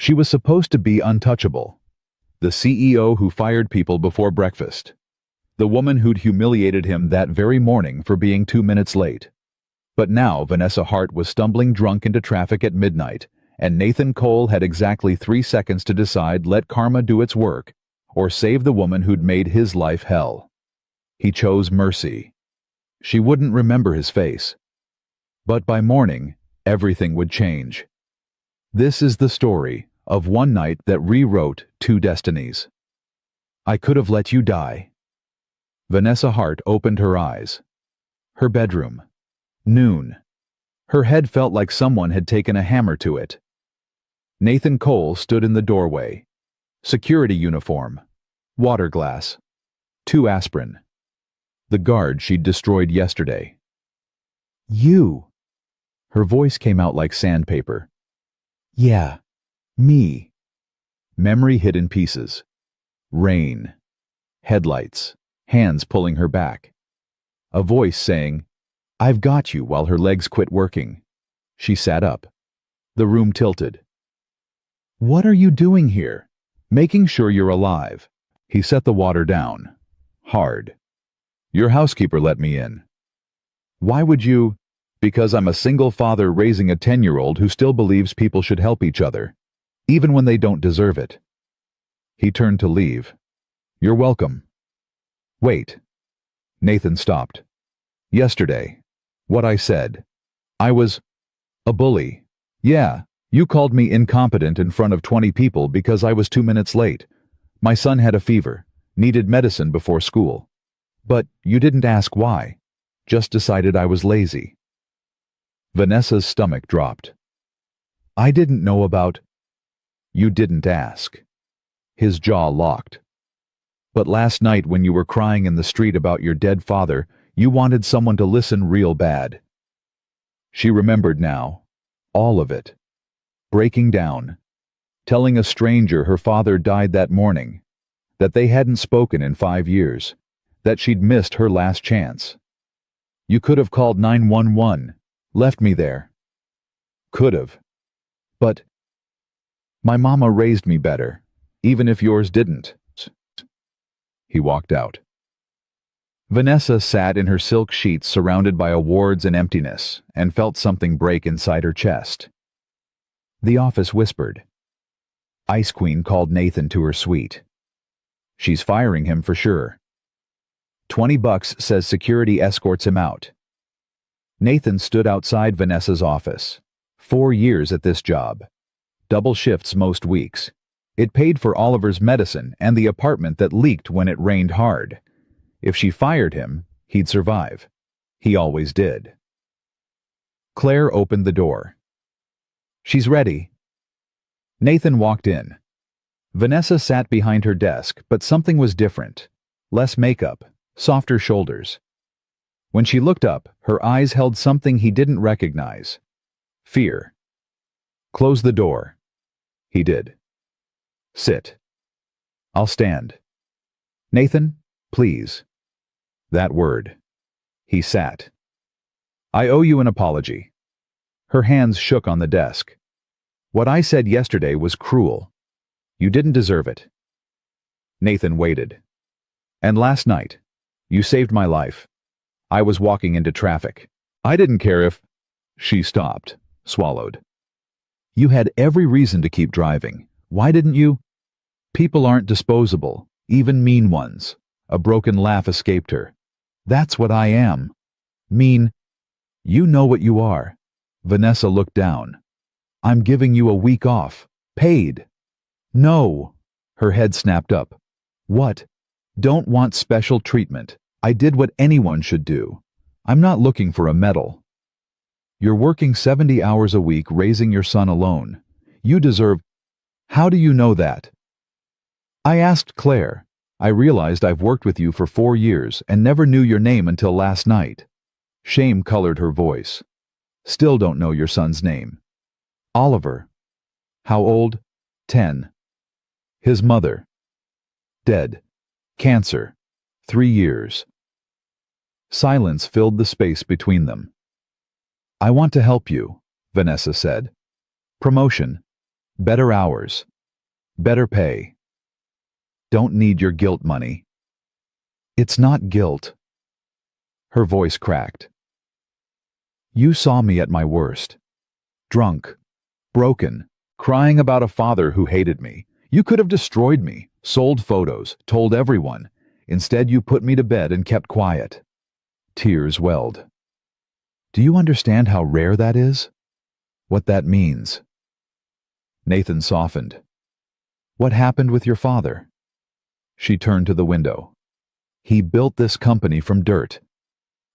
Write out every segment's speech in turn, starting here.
She was supposed to be untouchable. The CEO who fired people before breakfast. The woman who'd humiliated him that very morning for being 2 minutes late. But now Vanessa Hart was stumbling drunk into traffic at midnight, and Nathan Cole had exactly 3 seconds to decide let karma do its work, or save the woman who'd made his life hell. He chose mercy. She wouldn't remember his face. But by morning, everything would change. This is the story of one night that rewrote 2 destinies. I could have let you die. Vanessa Hart opened her eyes. Her bedroom. Noon. Her head felt like someone had taken a hammer to it. Nathan Cole stood in the doorway. Security uniform. Water glass. 2 aspirin. The guard she'd destroyed yesterday. You. Her voice came out like sandpaper. Yeah. Me. Memory hid in pieces. Rain. Headlights. Hands pulling her back. A voice saying, I've got you, while her legs quit working. She sat up. The room tilted. What are you doing here? Making sure you're alive. He set the water down. Hard. Your housekeeper let me in. Why would you? Because I'm a single father raising a 10-year-old who still believes people should help each other, even when they don't deserve it. He turned to leave. You're welcome. Wait. Nathan stopped. Yesterday. What I said. I was a bully. Yeah, you called me incompetent in front of 20 people because I was 2 minutes late. My son had a fever, needed medicine before school. But you didn't ask why. Just decided I was lazy. Vanessa's stomach dropped. I didn't know about... You didn't ask. His jaw locked. But last night when you were crying in the street about your dead father, you wanted someone to listen real bad. She remembered now. All of it. Breaking down. Telling a stranger her father died that morning. That they hadn't spoken in 5 years. That she'd missed her last chance. You could have called 911. Left me there. Could have. But my mama raised me better, even if yours didn't. He walked out. Vanessa sat in her silk sheets surrounded by awards and emptiness, and felt something break inside her chest. The office whispered. Ice Queen called Nathan to her suite. She's firing him for sure. $20 says security escorts him out. Nathan stood outside Vanessa's office. 4 years at this job. Double shifts most weeks. It paid for Oliver's medicine and the apartment that leaked when it rained hard. If she fired him, he'd survive. He always did. Claire opened the door. She's ready. Nathan walked in. Vanessa sat behind her desk, but something was different. Less makeup, softer shoulders. When she looked up, her eyes held something he didn't recognize. Fear. Close the door. He did. Sit. I'll stand. Nathan, please. That word. He sat. I owe you an apology. Her hands shook on the desk. What I said yesterday was cruel. You didn't deserve it. Nathan waited. And last night, you saved my life. I was walking into traffic. I didn't care if... She stopped, swallowed. You had every reason to keep driving. Why didn't you? People aren't disposable, even mean ones. A broken laugh escaped her. That's what I am. Mean. You know what you are. Vanessa looked down. I'm giving you a week off. Paid. No. Her head snapped up. What? Don't want special treatment. I did what anyone should do. I'm not looking for a medal. You're working 70 hours a week raising your son alone. You deserve... How do you know that? I asked Claire. I realized I've worked with you for 4 years and never knew your name until last night. Shame colored her voice. Still don't know your son's name. Oliver. How old? 10. His mother. Dead. Cancer. 3 years. Silence filled the space between them. I want to help you, Vanessa said. Promotion. Better hours. Better pay. Don't need your guilt money. It's not guilt. Her voice cracked. You saw me at my worst. Drunk. Broken. Crying about a father who hated me. You could have destroyed me, sold photos, told everyone. Instead, you put me to bed and kept quiet. Tears welled. Do you understand how rare that is? What that means? Nathan softened. What happened with your father? She turned to the window. He built this company from dirt.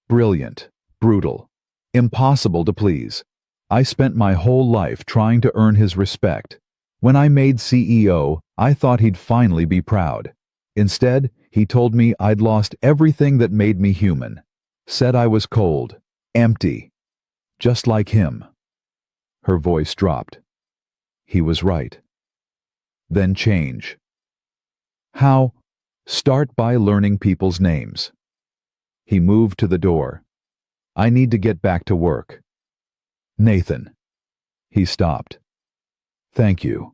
Brilliant, brutal, impossible to please. I spent my whole life trying to earn his respect. When I made CEO, I thought he'd finally be proud. Instead, he told me I'd lost everything that made me human. Said I was cold, empty, just like him. Her voice dropped. He was right. Then change. How? Start by learning people's names. He moved to the door. I need to get back to work. Nathan. He stopped. Thank you.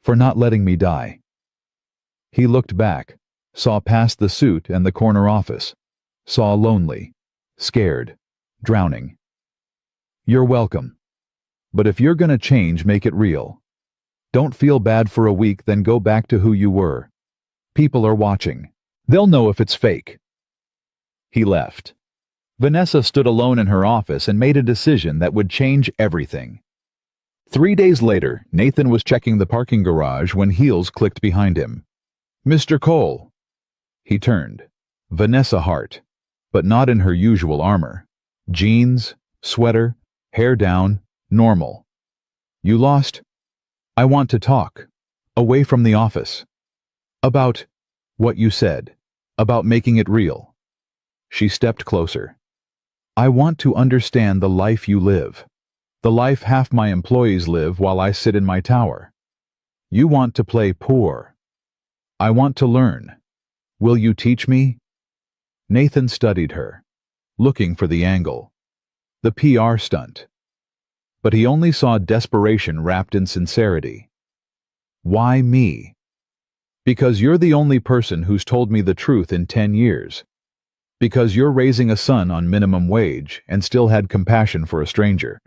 For not letting me die. He looked back, saw past the suit and the corner office, saw lonely, scared, drowning. You're welcome. But if you're gonna change, make it real. Don't feel bad for a week, then go back to who you were. People are watching. They'll know if it's fake. He left. Vanessa stood alone in her office and made a decision that would change everything. 3 days later, Nathan was checking the parking garage when heels clicked behind him. Mr. Cole. He turned. Vanessa Hart, but not in her usual armor. Jeans, sweater, hair down, normal. You lost? I want to talk. Away from the office. About what you said. About making it real. She stepped closer. I want to understand the life you live. The life half my employees live while I sit in my tower. You want to play poor. I want to learn. Will you teach me? Nathan studied her, looking for the angle. The PR stunt. But he only saw desperation wrapped in sincerity. Why me? Because you're the only person who's told me the truth in 10 years. Because you're raising a son on minimum wage and still had compassion for a stranger.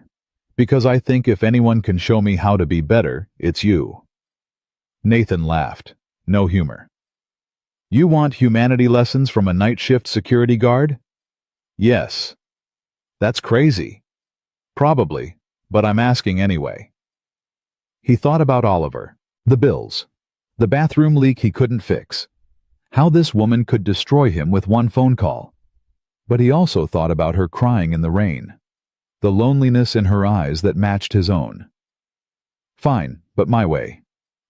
Because I think if anyone can show me how to be better, it's you. Nathan laughed. No humor. You want humanity lessons from a night shift security guard? Yes. That's crazy. Probably, but I'm asking anyway. He thought about Oliver, the bills, the bathroom leak he couldn't fix, how this woman could destroy him with one phone call. But he also thought about her crying in the rain, the loneliness in her eyes that matched his own. Fine, but my way.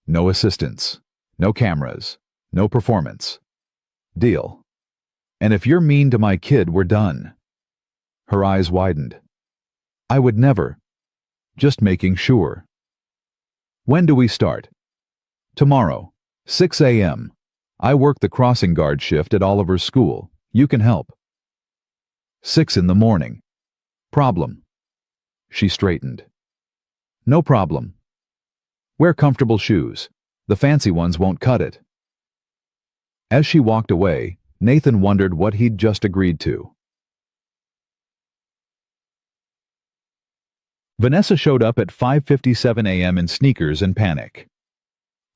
No assistants, no cameras, no performance. Deal. And if you're mean to my kid, we're done. Her eyes widened. I would never. Just making sure. When do we start? Tomorrow, 6 a.m. I work the crossing guard shift at Oliver's school. You can help. 6 in the morning. Problem. She straightened. No problem. Wear comfortable shoes. The fancy ones won't cut it. As she walked away, Nathan wondered what he'd just agreed to. Vanessa showed up at 5:57 a.m. in sneakers and panic.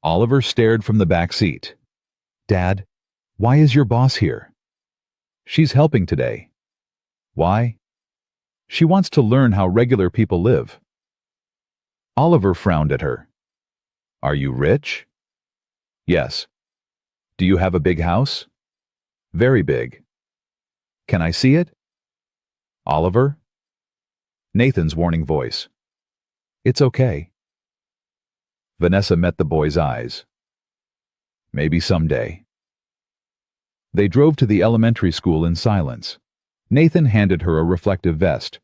Oliver stared from the back seat. Dad, why is your boss here? She's helping today. Why? She wants to learn how regular people live. Oliver frowned at her. Are you rich? Yes. Do you have a big house? Very big. Can I see it? Oliver? Nathan's warning voice. It's okay. Vanessa met the boy's eyes. Maybe someday. They drove to the elementary school in silence. Nathan handed her a reflective vest.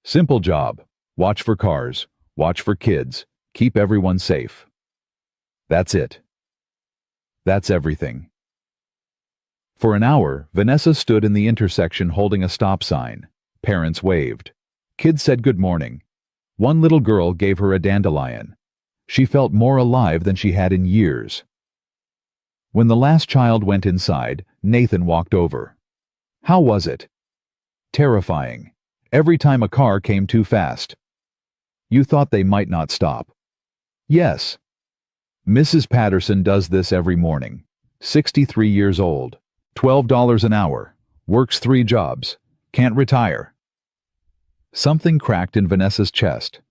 Simple job. Watch for cars. Watch for kids. Keep everyone safe. That's it. That's everything. For an hour, Vanessa stood in the intersection holding a stop sign. Parents waved. Kids said good morning. One little girl gave her a dandelion. She felt more alive than she had in years. When the last child went inside, Nathan walked over. How was it? Terrifying. Every time a car came too fast. You thought they might not stop. Yes. Mrs. Patterson does this every morning. 63 years old. $12 an hour. Works 3 jobs. Can't retire. Something cracked in Vanessa's chest.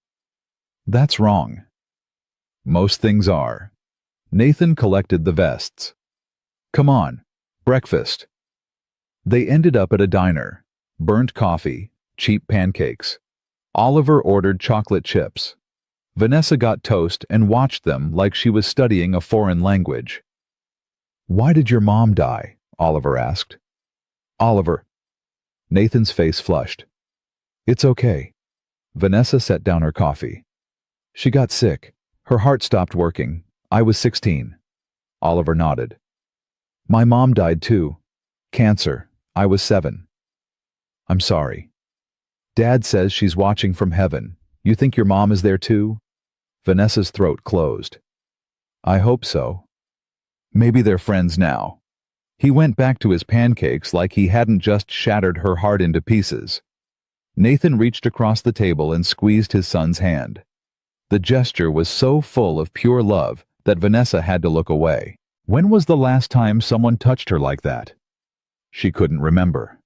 That's wrong. Most things are. Nathan collected the vests. Come on. Breakfast. They ended up at a diner. Burnt coffee. Cheap pancakes. Oliver ordered chocolate chips. Vanessa got toast and watched them like she was studying a foreign language. Why did your mom die? Oliver asked. Oliver. Nathan's face flushed. It's okay. Vanessa set down her coffee. She got sick. Her heart stopped working. I was 16. Oliver nodded. My mom died too. Cancer. I was 7. I'm sorry. Dad says she's watching from heaven. You think your mom is there too? Vanessa's throat closed. I hope so. Maybe they're friends now. He went back to his pancakes like he hadn't just shattered her heart into pieces. Nathan reached across the table and squeezed his son's hand. The gesture was so full of pure love that Vanessa had to look away. When was the last time someone touched her like that? She couldn't remember.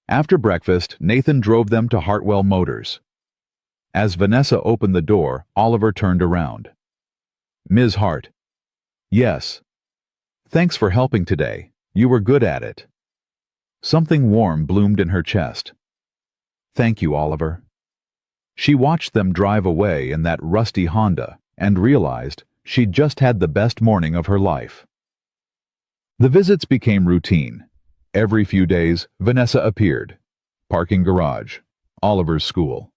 After breakfast, Nathan drove them to Hartwell Motors. As Vanessa opened the door, Oliver turned around. Ms. Hart. Yes. Thanks for helping today. You were good at it. Something warm bloomed in her chest. Thank you, Oliver. She watched them drive away in that rusty Honda and realized she'd just had the best morning of her life. The visits became routine. Every few days, Vanessa appeared. Parking garage. Oliver's school.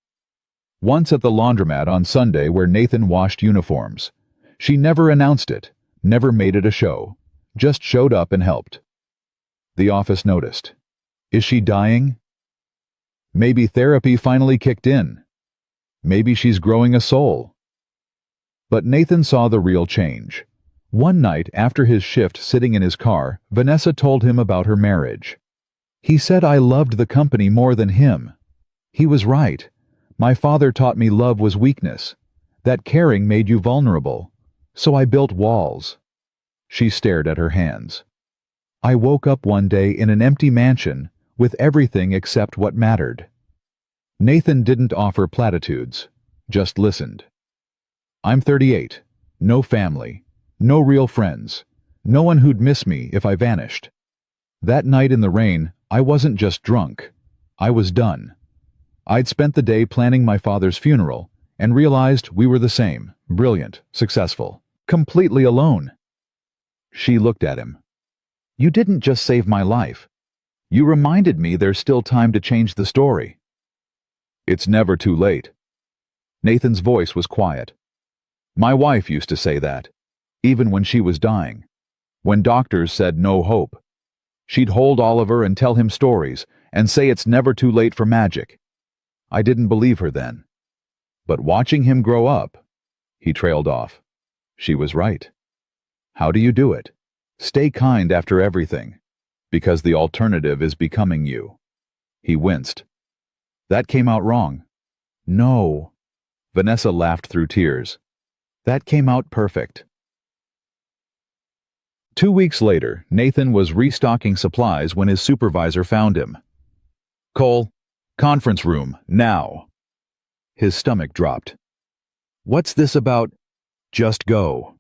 Once at the laundromat on Sunday where Nathan washed uniforms. She never announced it, never made it a show, just showed up and helped. The office noticed. Is she dying? Maybe therapy finally kicked in. Maybe she's growing a soul. But Nathan saw the real change. One night after his shift sitting in his car, Vanessa told him about her marriage. He said I loved the company more than him. He was right. My father taught me love was weakness, that caring made you vulnerable, so I built walls. She stared at her hands. I woke up one day in an empty mansion with everything except what mattered. Nathan didn't offer platitudes, just listened. I'm 38, no family, no real friends, no one who'd miss me if I vanished. That night in the rain, I wasn't just drunk. I was done. I'd spent the day planning my father's funeral and realized we were the same, brilliant, successful, completely alone. She looked at him. You didn't just save my life. You reminded me there's still time to change the story. It's never too late. Nathan's voice was quiet. My wife used to say that, even when she was dying. When doctors said no hope. She'd hold Oliver and tell him stories and say it's never too late for magic. I didn't believe her then. But watching him grow up, he trailed off. She was right. How do you do it? Stay kind after everything, because the alternative is becoming you. He winced. That came out wrong. No. Vanessa laughed through tears. That came out perfect. 2 weeks later, Nathan was restocking supplies when his supervisor found him. Cole, conference room, now. His stomach dropped. What's this about? Just go.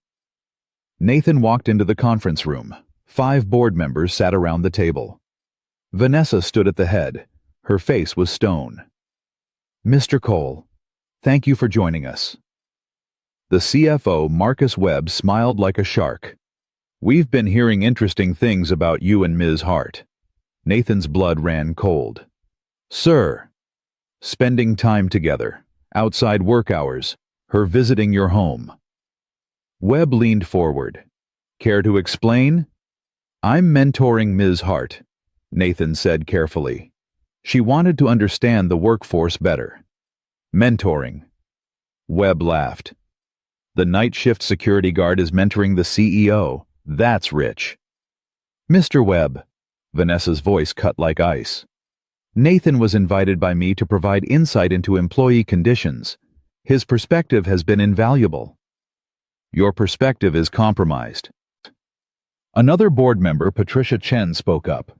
Nathan walked into the conference room. 5 board members sat around the table. Vanessa stood at the head. Her face was stone. Mr. Cole, thank you for joining us. The CFO, Marcus Webb, smiled like a shark. We've been hearing interesting things about you and Ms. Hart. Nathan's blood ran cold. Sir, spending time together, outside work hours, her visiting your home. Webb leaned forward. Care to explain? I'm mentoring Ms. Hart, Nathan said carefully. She wanted to understand the workforce better. Mentoring. Webb laughed. The night shift security guard is mentoring the CEO. That's rich. Mr. Webb. Vanessa's voice cut like ice. Nathan was invited by me to provide insight into employee conditions. His perspective has been invaluable. Your perspective is compromised. Another board member, Patricia Chen, spoke up.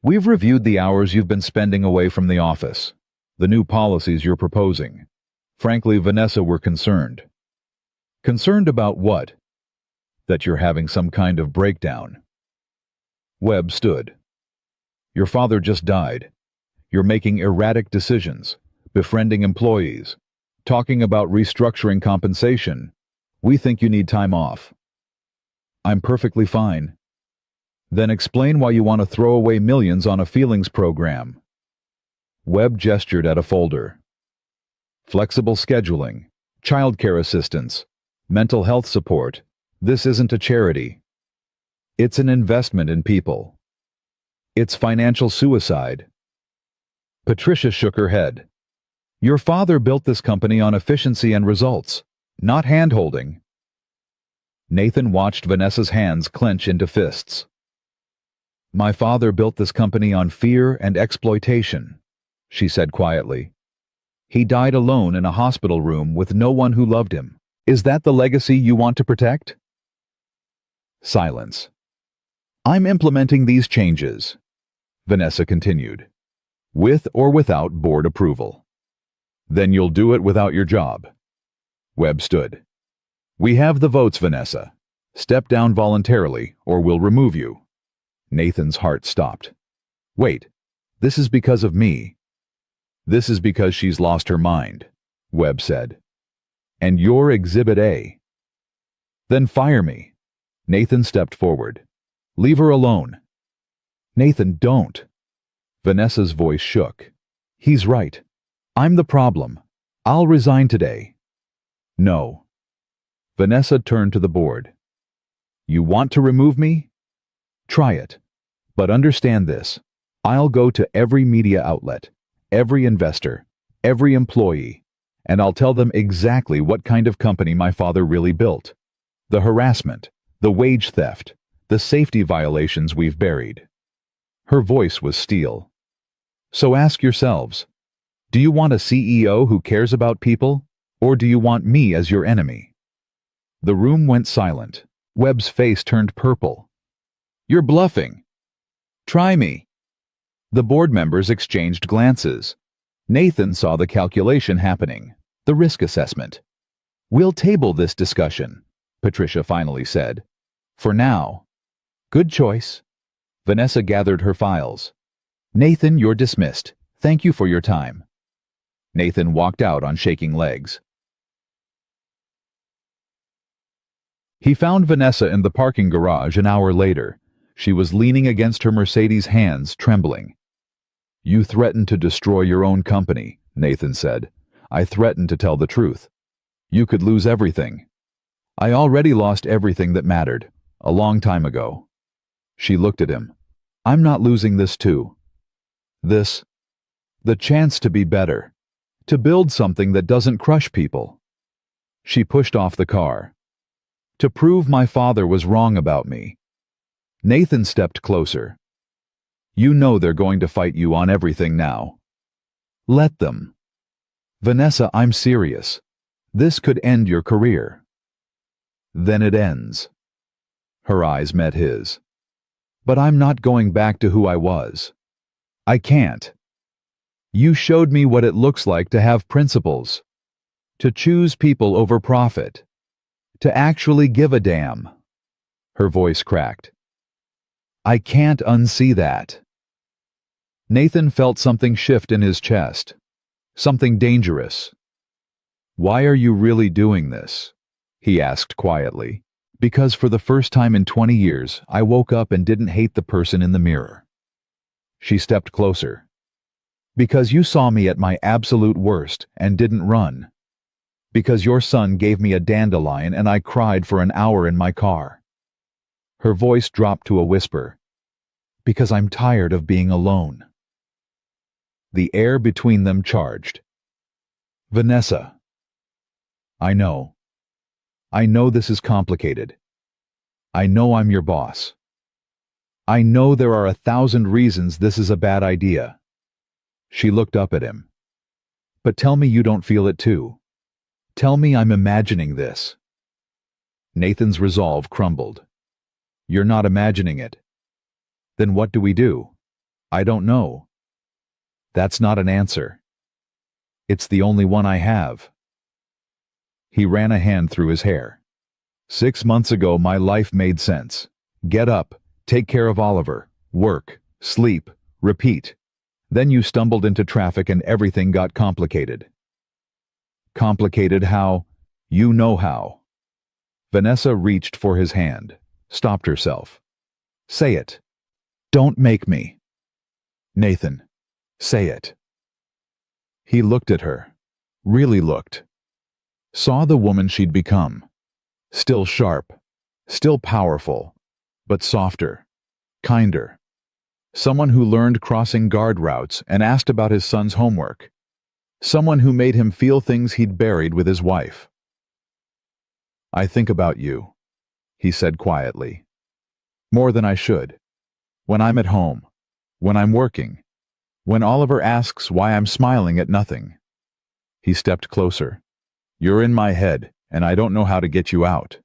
We've reviewed the hours you've been spending away from the office, the new policies you're proposing. Frankly, Vanessa, we're concerned. Concerned about what? That you're having some kind of breakdown. Webb stood. Your father just died. You're making erratic decisions, befriending employees, talking about restructuring compensation. We think you need time off. I'm perfectly fine. Then explain why you want to throw away millions on a feelings program. Webb gestured at a folder. Flexible scheduling, childcare assistance, mental health support. This isn't a charity. It's an investment in people. It's financial suicide. Patricia shook her head. Your father built this company on efficiency and results, not hand-holding. Nathan watched Vanessa's hands clench into fists. My father built this company on fear and exploitation, she said quietly. He died alone in a hospital room with no one who loved him. Is that the legacy you want to protect? Silence. I'm implementing these changes, Vanessa continued, with or without board approval. Then you'll do it without your job. Webb stood. We have the votes, Vanessa. Step down voluntarily, or we'll remove you. Nathan's heart stopped. Wait, this is because of me. This is because she's lost her mind, Webb said. And you're Exhibit A. Then fire me. Nathan stepped forward. Leave her alone. Nathan, don't. Vanessa's voice shook. He's right. I'm the problem. I'll resign today. No. Vanessa turned to the board. You want to remove me? Try it. But understand this. I'll go to every media outlet, every investor, every employee, and I'll tell them exactly what kind of company my father really built. The harassment, the wage theft, the safety violations we've buried. Her voice was steel. So ask yourselves, do you want a CEO who cares about people, or do you want me as your enemy? The room went silent. Webb's face turned purple. You're bluffing. Try me. The board members exchanged glances. Nathan saw the calculation happening, the risk assessment. We'll table this discussion, Patricia finally said. For now. Good choice. Vanessa gathered her files. Nathan, you're dismissed. Thank you for your time. Nathan walked out on shaking legs. He found Vanessa in the parking garage an hour later. She was leaning against her Mercedes, hands trembling. You threatened to destroy your own company, Nathan said. I threatened to tell the truth. You could lose everything. I already lost everything that mattered, a long time ago. She looked at him. I'm not losing this too. This, the chance to be better, to build something that doesn't crush people. She pushed off the car. To prove my father was wrong about me. Nathan stepped closer. You know they're going to fight you on everything now. Let them. Vanessa, I'm serious. This could end your career. Then it ends. Her eyes met his. But I'm not going back to who I was. I can't. You showed me what it looks like to have principles. To choose people over profit. To actually give a damn. Her voice cracked. I can't unsee that. Nathan felt something shift in his chest. Something dangerous. Why are you really doing this? He asked quietly. Because for the first time in 20 years, I woke up and didn't hate the person in the mirror. She stepped closer. Because you saw me at my absolute worst and didn't run. Because your son gave me a dandelion and I cried for an hour in my car. Her voice dropped to a whisper. Because I'm tired of being alone. The air between them charged. Vanessa. I know. I know this is complicated. I know I'm your boss. I know there are 1,000 reasons this is a bad idea. She looked up at him. But tell me you don't feel it too. Tell me I'm imagining this. Nathan's resolve crumbled. You're not imagining it. Then what do we do? I don't know. That's not an answer. It's the only one I have. He ran a hand through his hair. 6 months ago, my life made sense. Get up, take care of Oliver, work, sleep, repeat. Then you stumbled into traffic and everything got complicated. Complicated how? You know how. Vanessa reached for his hand, stopped herself. Say it. Don't make me. Nathan, say it. He looked at her, really looked. Saw the woman she'd become. Still sharp, still powerful, but softer, kinder. Someone who learned crossing guard routes and asked about his son's homework. Someone who made him feel things he'd buried with his wife. I think about you, he said quietly. More than I should. When I'm at home, when I'm working, when Oliver asks why I'm smiling at nothing. He stepped closer. You're in my head, and I don't know how to get you out.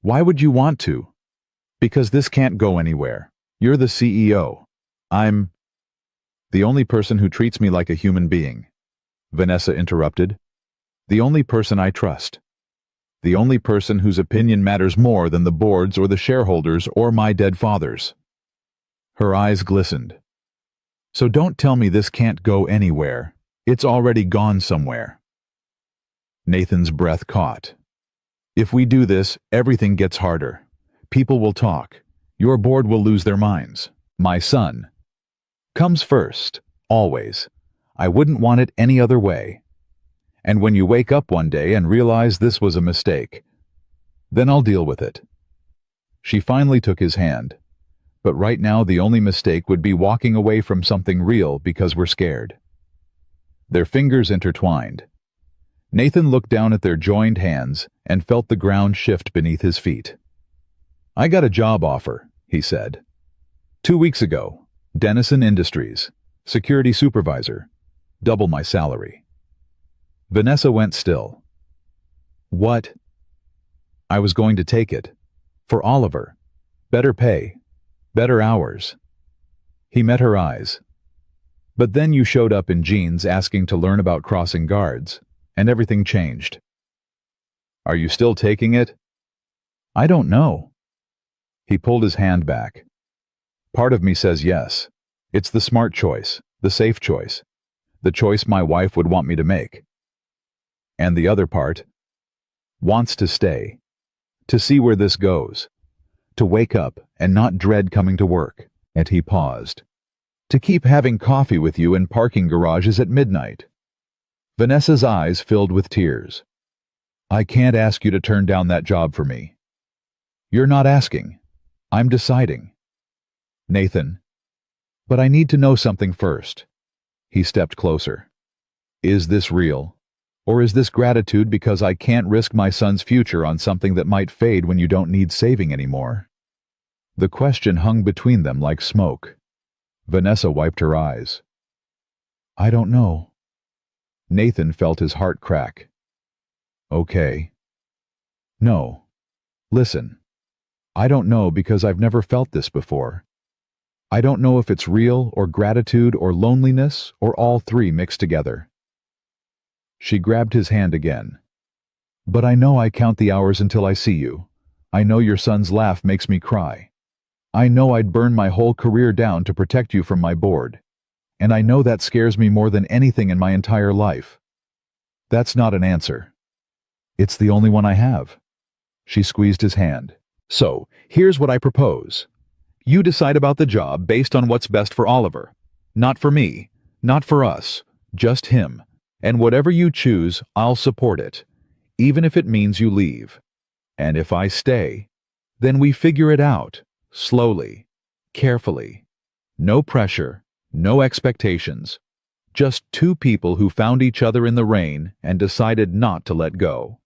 Why would you want to? Because this can't go anywhere. You're the CEO. I'm the only person who treats me like a human being. Vanessa interrupted. The only person I trust. The only person whose opinion matters more than the board's or the shareholders or my dead father's. Her eyes glistened. So don't tell me this can't go anywhere. It's already gone somewhere. Nathan's breath caught. If we do this, everything gets harder. People will talk. Your board will lose their minds. My son comes first, always. I wouldn't want it any other way. And when you wake up one day and realize this was a mistake, then I'll deal with it. She finally took his hand. But right now the only mistake would be walking away from something real because we're scared. Their fingers intertwined. Nathan looked down at their joined hands and felt the ground shift beneath his feet. I got a job offer, he said. 2 weeks ago, Denison Industries, security supervisor, double my salary. Vanessa went still. What? I was going to take it. For Oliver. Better pay. Better hours. He met her eyes. But then you showed up in jeans asking to learn about crossing guards, and everything changed. Are you still taking it? I don't know. He pulled his hand back. Part of me says yes. It's the smart choice, the safe choice, the choice my wife would want me to make. And the other part wants to stay, to see where this goes, to wake up and not dread coming to work. And he paused. To keep having coffee with you in parking garages at midnight. Vanessa's eyes filled with tears. I can't ask you to turn down that job for me. You're not asking. I'm deciding. Nathan. But I need to know something first. He stepped closer. Is this real? Or is this gratitude because I can't risk my son's future on something that might fade when you don't need saving anymore? The question hung between them like smoke. Vanessa wiped her eyes. I don't know. Nathan felt his heart crack. Okay. No. Listen. I don't know because I've never felt this before. I don't know if it's real or gratitude or loneliness or all three mixed together. She grabbed his hand again. But I know I count the hours until I see you. I know your son's laugh makes me cry. I know I'd burn my whole career down to protect you from my board. And I know that scares me more than anything in my entire life. That's not an answer. It's the only one I have. She squeezed his hand. So, here's what I propose. You decide about the job based on what's best for Oliver. Not for me, not for us, just him. And whatever you choose, I'll support it, even if it means you leave. And if I stay, then we figure it out, slowly, carefully. No pressure, no expectations. Just two people who found each other in the rain and decided not to let go.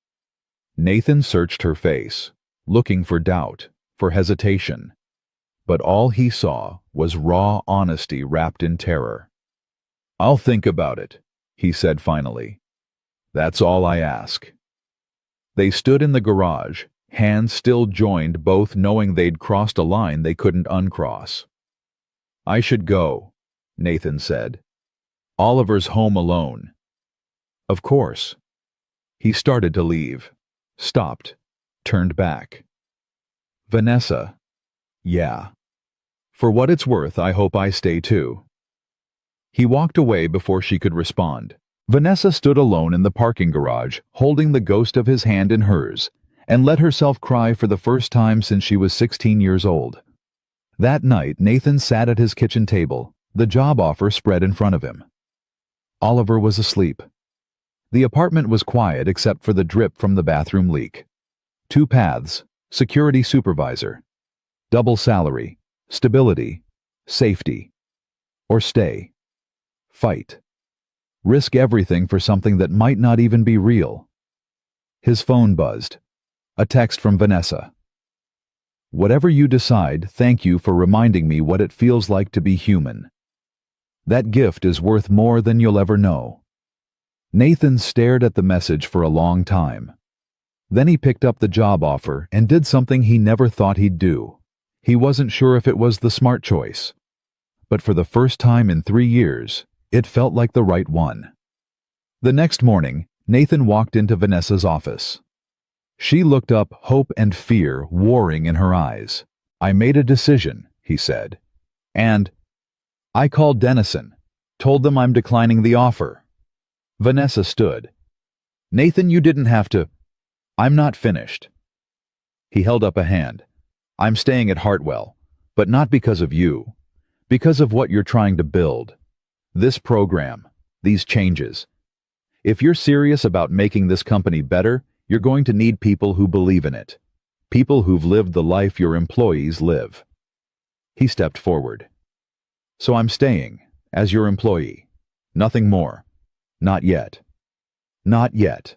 Nathan searched her face, looking for doubt, for hesitation. But all he saw was raw honesty wrapped in terror. "I'll think about it," he said finally. "That's all I ask." They stood in the garage, hands still joined, both knowing they'd crossed a line they couldn't uncross. "I should go," Nathan said. "Oliver's home alone." "Of course." He started to leave, stopped, turned back. "Vanessa." "Yeah. For what it's worth, I hope I stay too." He walked away before she could respond. Vanessa stood alone in the parking garage, holding the ghost of his hand in hers, and let herself cry for the first time since she was 16 years old. That night, Nathan sat at his kitchen table, the job offer spread in front of him. Oliver was asleep. The apartment was quiet except for the drip from the bathroom leak. 2 paths, security supervisor. Double salary, stability, safety. Or stay. Fight. Risk everything for something that might not even be real. His phone buzzed. A text from Vanessa. "Whatever you decide, thank you for reminding me what it feels like to be human. That gift is worth more than you'll ever know." Nathan stared at the message for a long time. Then he picked up the job offer and did something he never thought he'd do. He wasn't sure if it was the smart choice. But for the first time in 3 years, it felt like the right one. The next morning, Nathan walked into Vanessa's office. She looked up, hope and fear warring in her eyes. "I made a decision," he said. "And I called Dennison, told them I'm declining the offer." Vanessa stood. "Nathan, you didn't have to." "I'm not finished." He held up a hand. "I'm staying at Hartwell, but not because of you. Because of what you're trying to build. This program, these changes. If you're serious about making this company better, you're going to need people who believe in it. People who've lived the life your employees live." He stepped forward. "So I'm staying, as your employee. Nothing more. Not yet. Not yet.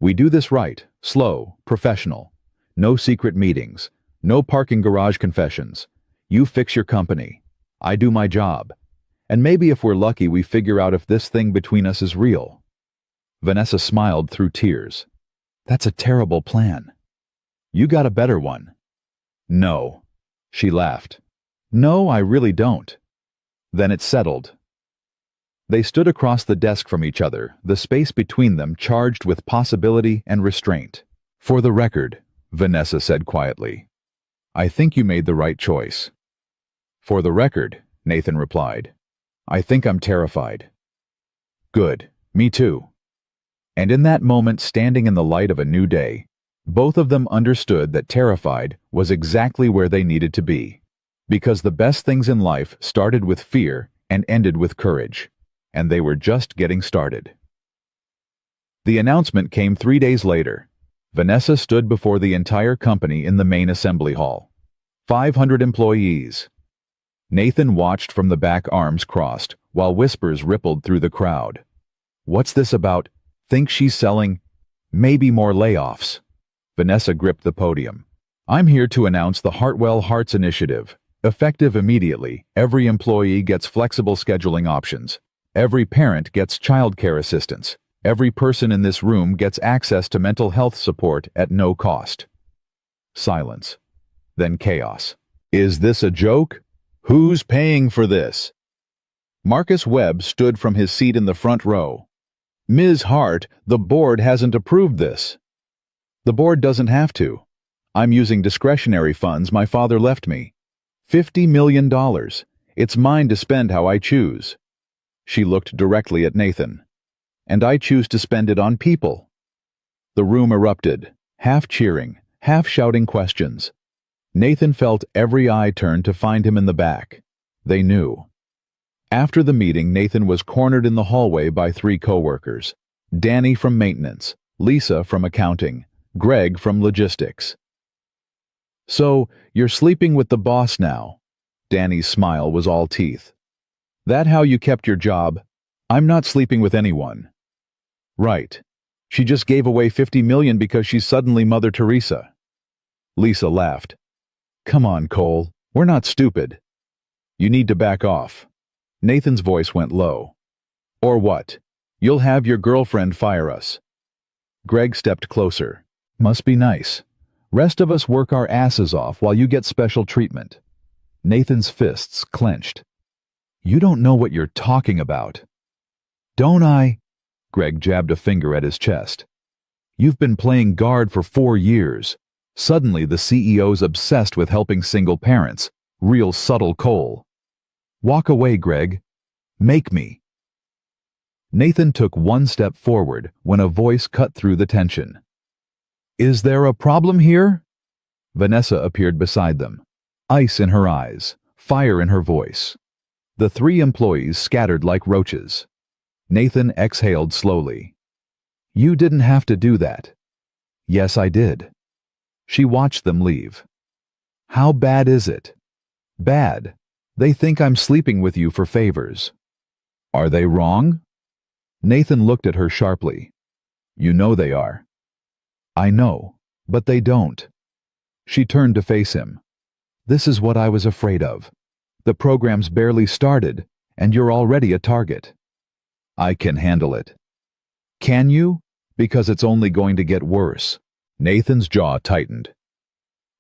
We do this right, slow, professional. No secret meetings. No parking garage confessions. You fix your company. I do my job. And maybe if we're lucky we figure out if this thing between us is real." Vanessa smiled through tears. "That's a terrible plan." "You got a better one." "No." She laughed. "No, I really don't." "Then it's settled." They stood across the desk from each other, the space between them charged with possibility and restraint. "For the record," Vanessa said quietly, "I think you made the right choice." "For the record," Nathan replied, "I think I'm terrified." "Good, me too." And in that moment, standing in the light of a new day, both of them understood that terrified was exactly where they needed to be. Because the best things in life started with fear and ended with courage, and they were just getting started. The announcement came 3 days later. Vanessa stood before the entire company in the main assembly hall. 500 employees. Nathan watched from the back, arms crossed, while whispers rippled through the crowd. "What's this about? Think she's selling? Maybe more layoffs." Vanessa gripped the podium. "I'm here to announce the Hartwell Hearts Initiative. Effective immediately, every employee gets flexible scheduling options. Every parent gets childcare assistance. Every person in this room gets access to mental health support at no cost." Silence. Then chaos. "Is this a joke? Who's paying for this?" Marcus Webb stood from his seat in the front row. "Ms. Hart, the board hasn't approved this." "The board doesn't have to. I'm using discretionary funds my father left me. $50 million. It's mine to spend how I choose." She looked directly at Nathan. "And I choose to spend it on people." The room erupted, half cheering, half shouting questions. Nathan felt every eye turn to find him in the back. They knew. After the meeting, Nathan was cornered in the hallway by 3 coworkers. Danny from maintenance, Lisa from accounting, Greg from logistics. "So, you're sleeping with the boss now?" Danny's smile was all teeth. "That how you kept your job?" "I'm not sleeping with anyone." "Right. She just gave away 50 million because she's suddenly Mother Teresa. Lisa laughed. Come on, Cole. We're not stupid. You need to back off. Nathan's voice went low. Or what? You'll have your girlfriend fire us. Greg stepped closer. Must be nice. Rest of us work our asses off while you get special treatment. Nathan's fists clenched. You don't know what you're talking about. Don't I? Greg jabbed a finger at his chest. You've been playing guard for 4 years. Suddenly the CEO's obsessed with helping single parents. Real subtle Cole. Walk away, Greg. Make me. Nathan took one step forward when a voice cut through the tension. Is there a problem here? Vanessa appeared beside them. Ice in her eyes, fire in her voice. The 3 employees scattered like roaches. Nathan exhaled slowly. You didn't have to do that. Yes, I did. She watched them leave. How bad is it? Bad. They think I'm sleeping with you for favors. Are they wrong? Nathan looked at her sharply. You know they are. I know, but they don't. She turned to face him. This is what I was afraid of. The program's barely started, and you're already a target. I can handle it. Can you? Because it's only going to get worse. Nathan's jaw tightened.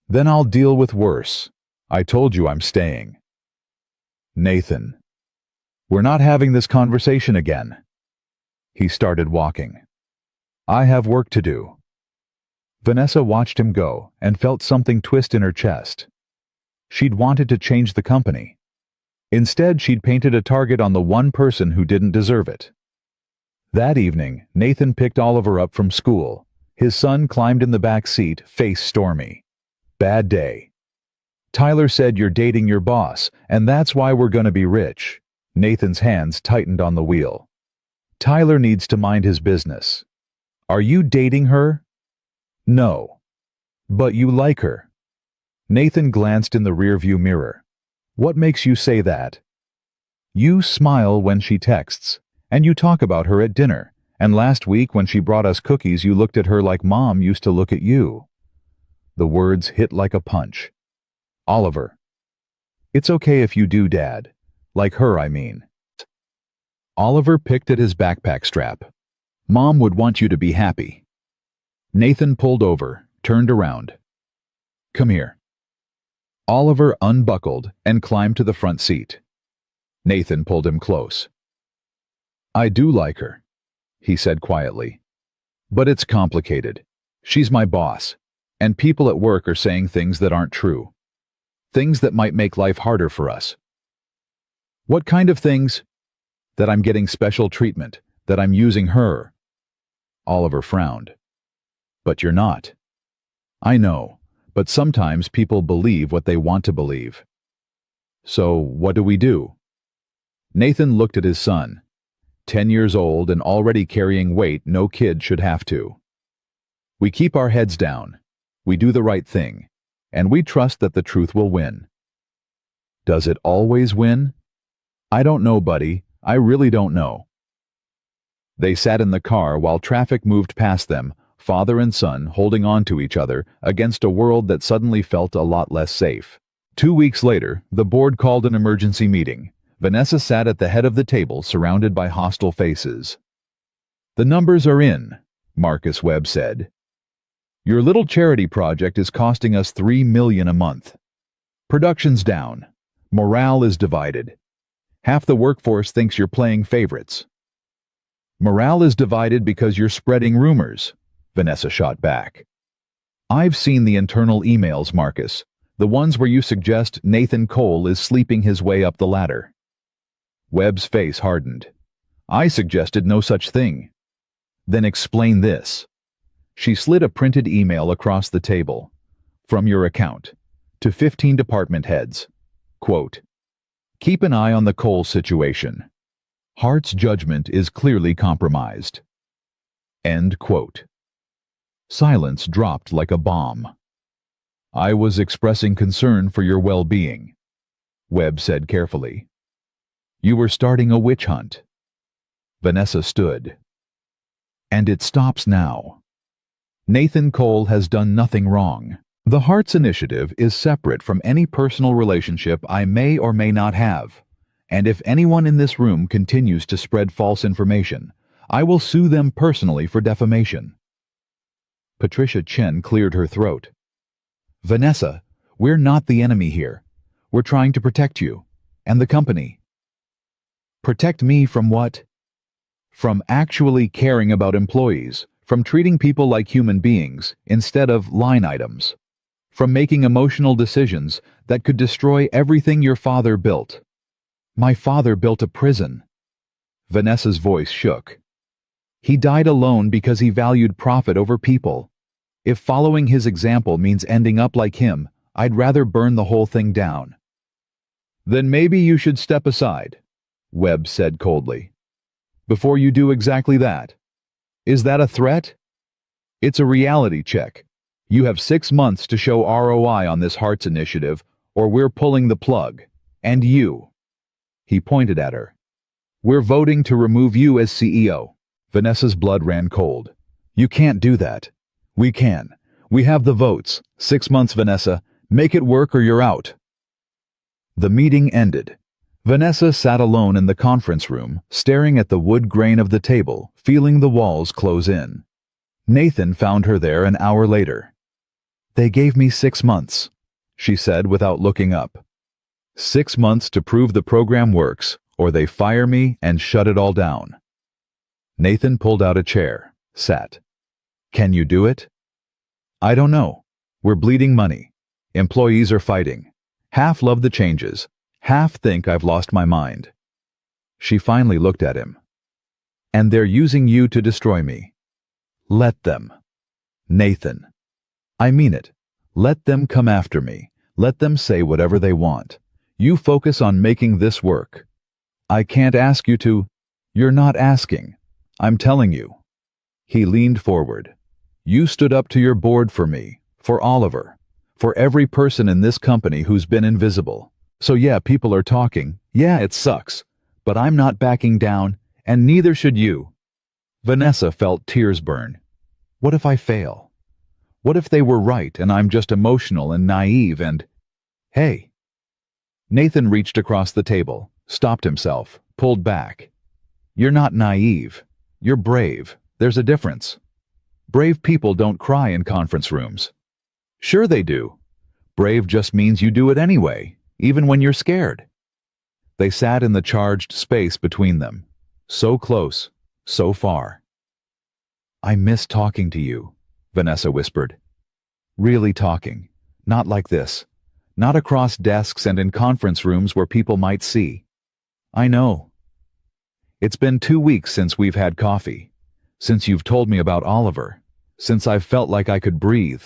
Then I'll deal with worse. I told you I'm staying. Nathan. We're not having this conversation again. He started walking. I have work to do. Vanessa watched him go and felt something twist in her chest. She'd wanted to change the company. Instead, she'd painted a target on the one person who didn't deserve it. That evening, Nathan picked Oliver up from school. His son climbed in the back seat, face stormy. Bad day. Tyler said you're dating your boss, and that's why we're gonna be rich. Nathan's hands tightened on the wheel. Tyler needs to mind his business. Are you dating her? No. But you like her. Nathan glanced in the rearview mirror. What makes you say that? You smile when she texts, and you talk about her at dinner, and last week when she brought us cookies you looked at her like Mom used to look at you. The words hit like a punch. Oliver. It's okay if you do, Dad. Like her, I mean. Oliver picked at his backpack strap. Mom would want you to be happy. Nathan pulled over, turned around. Come here. Oliver unbuckled and climbed to the front seat. Nathan pulled him close. I do like her, he said quietly. But it's complicated. She's my boss, and people at work are saying things that aren't true. Things that might make life harder for us. What kind of things? That I'm getting special treatment, that I'm using her. Oliver frowned. But you're not. I know, but sometimes people believe what they want to believe. So what do we do? Nathan looked at his son. 10 years old and already carrying weight no kid should have to. We keep our heads down. We do the right thing. And we trust that the truth will win. Does it always win? I don't know, buddy. I really don't know. They sat in the car while traffic moved past them, father and son holding on to each other against a world that suddenly felt a lot less safe. 2 weeks later, the board called an emergency meeting. Vanessa sat at the head of the table surrounded by hostile faces. The numbers are in, Marcus Webb said. Your little charity project is costing us $3 million a month. Production's down. Morale is divided. Half the workforce thinks you're playing favorites. Morale is divided because you're spreading rumors, Vanessa shot back. I've seen the internal emails, Marcus, the ones where you suggest Nathan Cole is sleeping his way up the ladder. Webb's face hardened. I suggested no such thing. Then explain this. She slid a printed email across the table. From your account. To 15 department heads. Quote, keep an eye on the Cole situation. Hart's judgment is clearly compromised. End quote. Silence dropped like a bomb. I was expressing concern for your well-being, Webb said carefully. You were starting a witch hunt. Vanessa stood. And it stops now. Nathan Cole has done nothing wrong. The Hearts Initiative is separate from any personal relationship I may or may not have. And if anyone in this room continues to spread false information, I will sue them personally for defamation. Patricia Chen cleared her throat. Vanessa, we're not the enemy here. We're trying to protect you. And the company. Protect me from what? From actually caring about employees, from treating people like human beings instead of line items, from making emotional decisions that could destroy everything your father built. My father built a prison. Vanessa's voice shook. He died alone because he valued profit over people. If following his example means ending up like him, I'd rather burn the whole thing down. Then maybe you should step aside, Webb said coldly. Before you do exactly that. Is that a threat? It's a reality check. You have 6 months to show ROI on this Hearts Initiative, or we're pulling the plug. And you. He pointed at her. We're voting to remove you as CEO. Vanessa's blood ran cold. You can't do that. We can. We have the votes. 6 months, Vanessa. Make it work or you're out. The meeting ended. Vanessa sat alone in the conference room, staring at the wood grain of the table, feeling the walls close in. Nathan found her there an hour later. They gave me 6 months, she said without looking up. 6 months to prove the program works, or they fire me and shut it all down. Nathan pulled out a chair, sat. Can you do it? I don't know. We're bleeding money. Employees are fighting. Half love the changes. Half think I've lost my mind. She finally looked at him. And they're using you to destroy me. Let them. Nathan. I mean it. Let them come after me. Let them say whatever they want. You focus on making this work. I can't ask you to. You're not asking. I'm telling you. He leaned forward. You stood up to your board for me, for Oliver, for every person in this company who's been invisible. So yeah, people are talking. Yeah, it sucks. But I'm not backing down, and neither should you. Vanessa felt tears burn. What if I fail? What if they were right and I'm just emotional and naive and... Hey. Nathan reached across the table, stopped himself, pulled back. You're not naive. You're brave. There's a difference. Brave people don't cry in conference rooms. Sure they do. Brave just means you do it anyway, even when you're scared. They sat in the charged space between them. So close, so far. I miss talking to you, Vanessa whispered. Really talking. Not like this. Not across desks and in conference rooms where people might see. I know. It's been 2 weeks since we've had coffee. Since you've told me about Oliver. Since I've felt like I could breathe.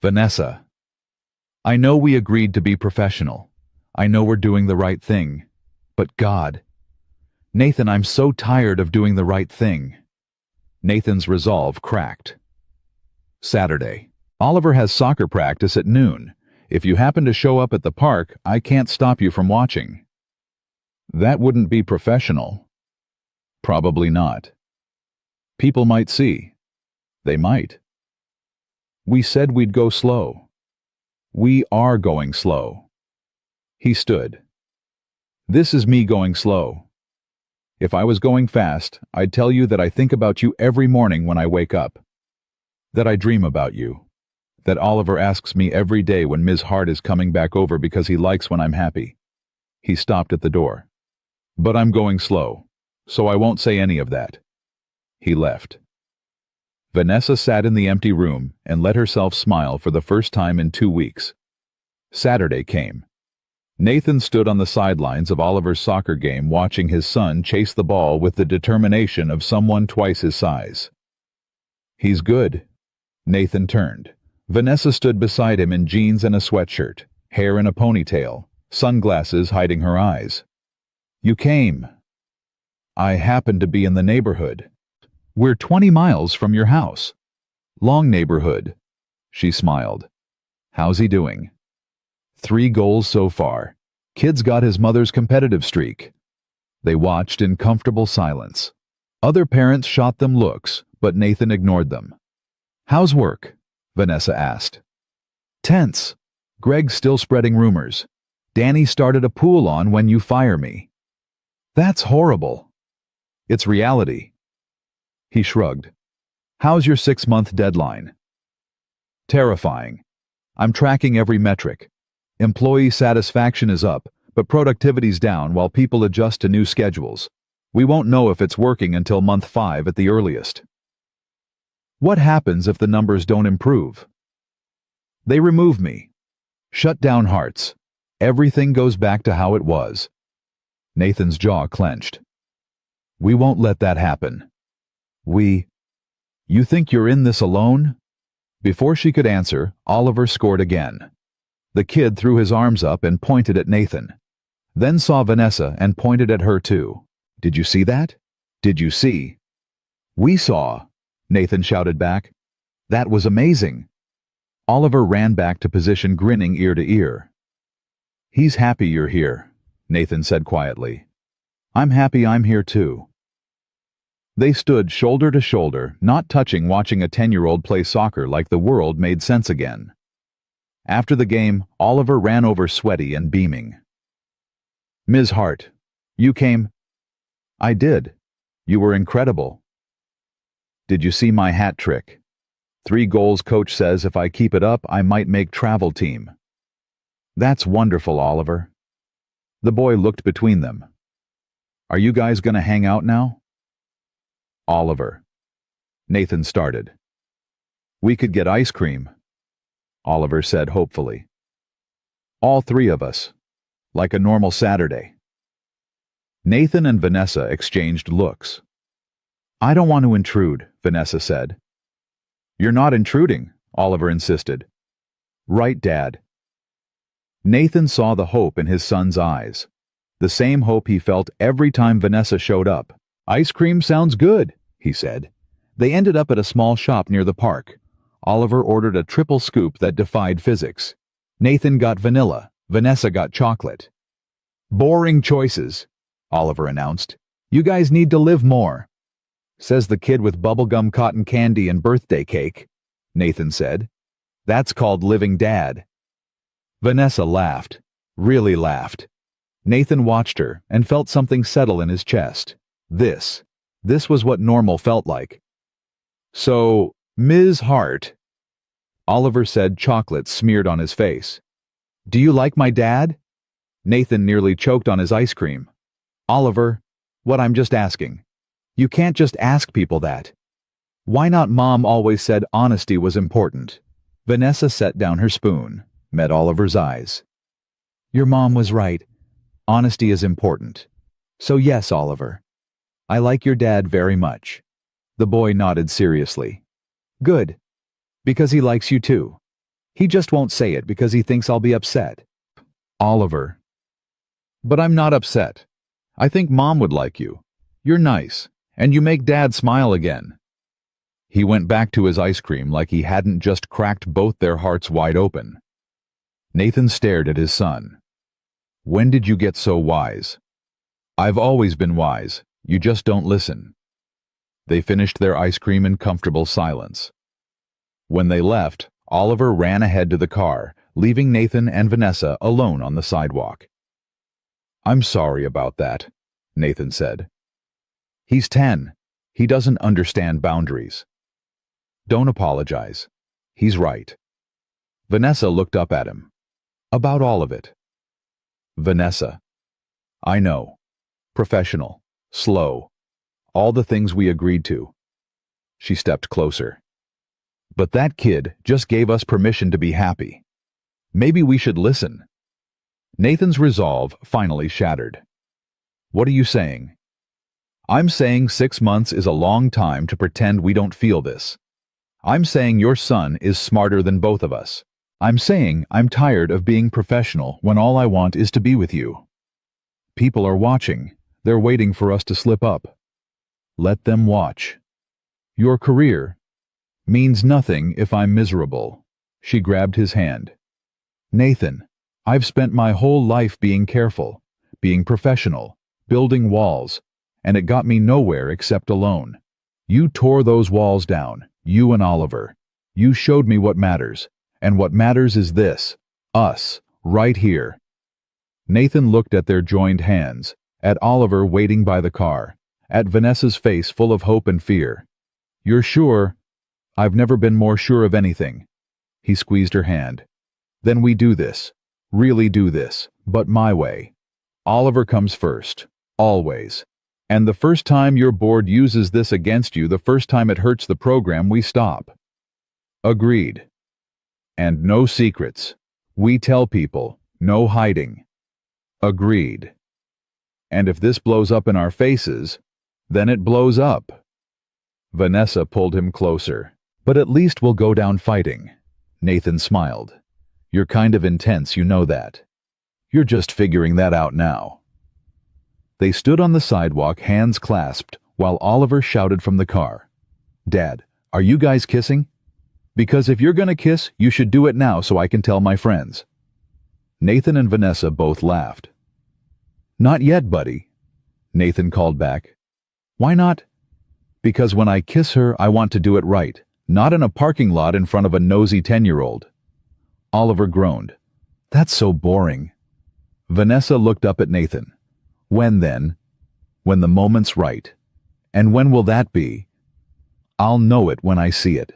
Vanessa. I know we agreed to be professional. I know we're doing the right thing. But God. Nathan, I'm so tired of doing the right thing. Nathan's resolve cracked. Saturday. Oliver has soccer practice at noon. If you happen to show up at the park, I can't stop you from watching. That wouldn't be professional. Probably not. People might see. They might. We said we'd go slow. We are going slow. He stood. This is me going slow. If I was going fast, I'd tell you that I think about you every morning when I wake up. That I dream about you. That Oliver asks me every day when Ms. Hart is coming back over because he likes when I'm happy. He stopped at the door. But I'm going slow, so I won't say any of that. He left. Vanessa sat in the empty room and let herself smile for the first time in 2 weeks. Saturday came. Nathan stood on the sidelines of Oliver's soccer game watching his son chase the ball with the determination of someone twice his size. He's good. Nathan turned. Vanessa stood beside him in jeans and a sweatshirt, hair in a ponytail, sunglasses hiding her eyes. You came. I happened to be in the neighborhood. We're 20 miles from your house. Long neighborhood. She smiled. How's he doing? 3 goals so far. Kid's got his mother's competitive streak. They watched in comfortable silence. Other parents shot them looks, but Nathan ignored them. "How's work?" Vanessa asked. "Tense. Greg's still spreading rumors. Danny started a pool on when you fire me." "That's horrible." "It's reality." He shrugged. "How's your 6-month deadline?" "Terrifying. I'm tracking every metric. Employee satisfaction is up, but productivity's down while people adjust to new schedules. We won't know if it's working until month 5 at the earliest." "What happens if the numbers don't improve?" "They remove me. Shut down Hearts. Everything goes back to how it was." Nathan's jaw clenched. "We won't let that happen." You think you're in this alone?" Before she could answer, Oliver scored again. The kid threw his arms up and pointed at Nathan. Then saw Vanessa and pointed at her too. "Did you see that? Did you see?" "We saw," Nathan shouted back. "That was amazing." Oliver ran back to position, grinning ear to ear. "He's happy you're here," Nathan said quietly. "I'm happy I'm here too." They stood shoulder to shoulder, not touching, watching a 10-year-old play soccer like the world made sense again. After the game, Oliver ran over sweaty and beaming. "Ms. Hart, you came?" "I did. You were incredible." "Did you see my hat trick? 3 goals, coach says if I keep it up, I might make travel team." "That's wonderful, Oliver." The boy looked between them. "Are you guys gonna hang out now?" "Oliver." Nathan started. "We could get ice cream," Oliver said hopefully. "All 3 of us. Like a normal Saturday." Nathan and Vanessa exchanged looks. "I don't want to intrude," Vanessa said. "You're not intruding," Oliver insisted. "Right, Dad." Nathan saw the hope in his son's eyes. The same hope he felt every time Vanessa showed up. "Ice cream sounds good," he said. They ended up at a small shop near the park. Oliver ordered a triple scoop that defied physics. Nathan got vanilla, Vanessa got chocolate. "Boring choices," Oliver announced. "You guys need to live more." "Says the kid with bubblegum, cotton candy, and birthday cake," Nathan said. "That's called living, Dad." Vanessa laughed, really laughed. Nathan watched her and felt something settle in his chest. This was what normal felt like. "So, Ms. Hart," Oliver said, chocolate smeared on his face. "Do you like my dad?" Nathan nearly choked on his ice cream. "Oliver, what I'm just asking. You can't just ask people that. Why not? Mom always said honesty was important." Vanessa set down her spoon, met Oliver's eyes. "Your mom was right. Honesty is important. So yes, Oliver. I like your dad very much." The boy nodded seriously. "Good. Because he likes you too. He just won't say it because he thinks I'll be upset." "Oliver." "But I'm not upset. I think Mom would like you. You're nice, and you make Dad smile again." He went back to his ice cream like he hadn't just cracked both their hearts wide open. Nathan stared at his son. "When did you get so wise?" "I've always been wise. You just don't listen." They finished their ice cream in comfortable silence. When they left, Oliver ran ahead to the car, leaving Nathan and Vanessa alone on the sidewalk. "I'm sorry about that," Nathan said. "He's 10. He doesn't understand boundaries." "Don't apologize. He's right." Vanessa looked up at him. "About all of it." Vanessa. "I know. Professional. Slow. All the things we agreed to." She stepped closer. "But that kid just gave us permission to be happy. Maybe we should listen." Nathan's resolve finally shattered. "What are you saying?" "I'm saying 6 months is a long time to pretend we don't feel this. I'm saying your son is smarter than both of us. I'm saying I'm tired of being professional when all I want is to be with you. People are watching. They're waiting for us to slip up. Let them watch. Your career means nothing if I'm miserable." She grabbed his hand. "Nathan, I've spent my whole life being careful, being professional, building walls, and it got me nowhere except alone. You tore those walls down, you and Oliver. You showed me what matters, and what matters is this, us, right here. Nathan looked at their joined hands, at Oliver waiting by the car, at Vanessa's face full of hope and fear. You're sure? I've never been more sure of anything. He squeezed her hand. Then we do this. Really do this, but my way. Oliver comes first. Always. And the first time your board uses this against you, the first time it hurts the program, we stop. Agreed. And no secrets. We tell people, no hiding. Agreed. And if this blows up in our faces, then it blows up. Vanessa pulled him closer. But at least we'll go down fighting. Nathan smiled. You're kind of intense, you know that. You're just figuring that out now. They stood on the sidewalk, hands clasped, while Oliver shouted from the car. Dad, are you guys kissing? Because if you're gonna kiss, you should do it now so I can tell my friends. Nathan and Vanessa both laughed. Not yet, buddy, Nathan called back. Why not? Because when I kiss her, I want to do it right, not in a parking lot in front of a nosy 10-year-old. Oliver groaned. That's so boring. Vanessa looked up at Nathan. When then? When the moment's right. And when will that be? I'll know it when I see it.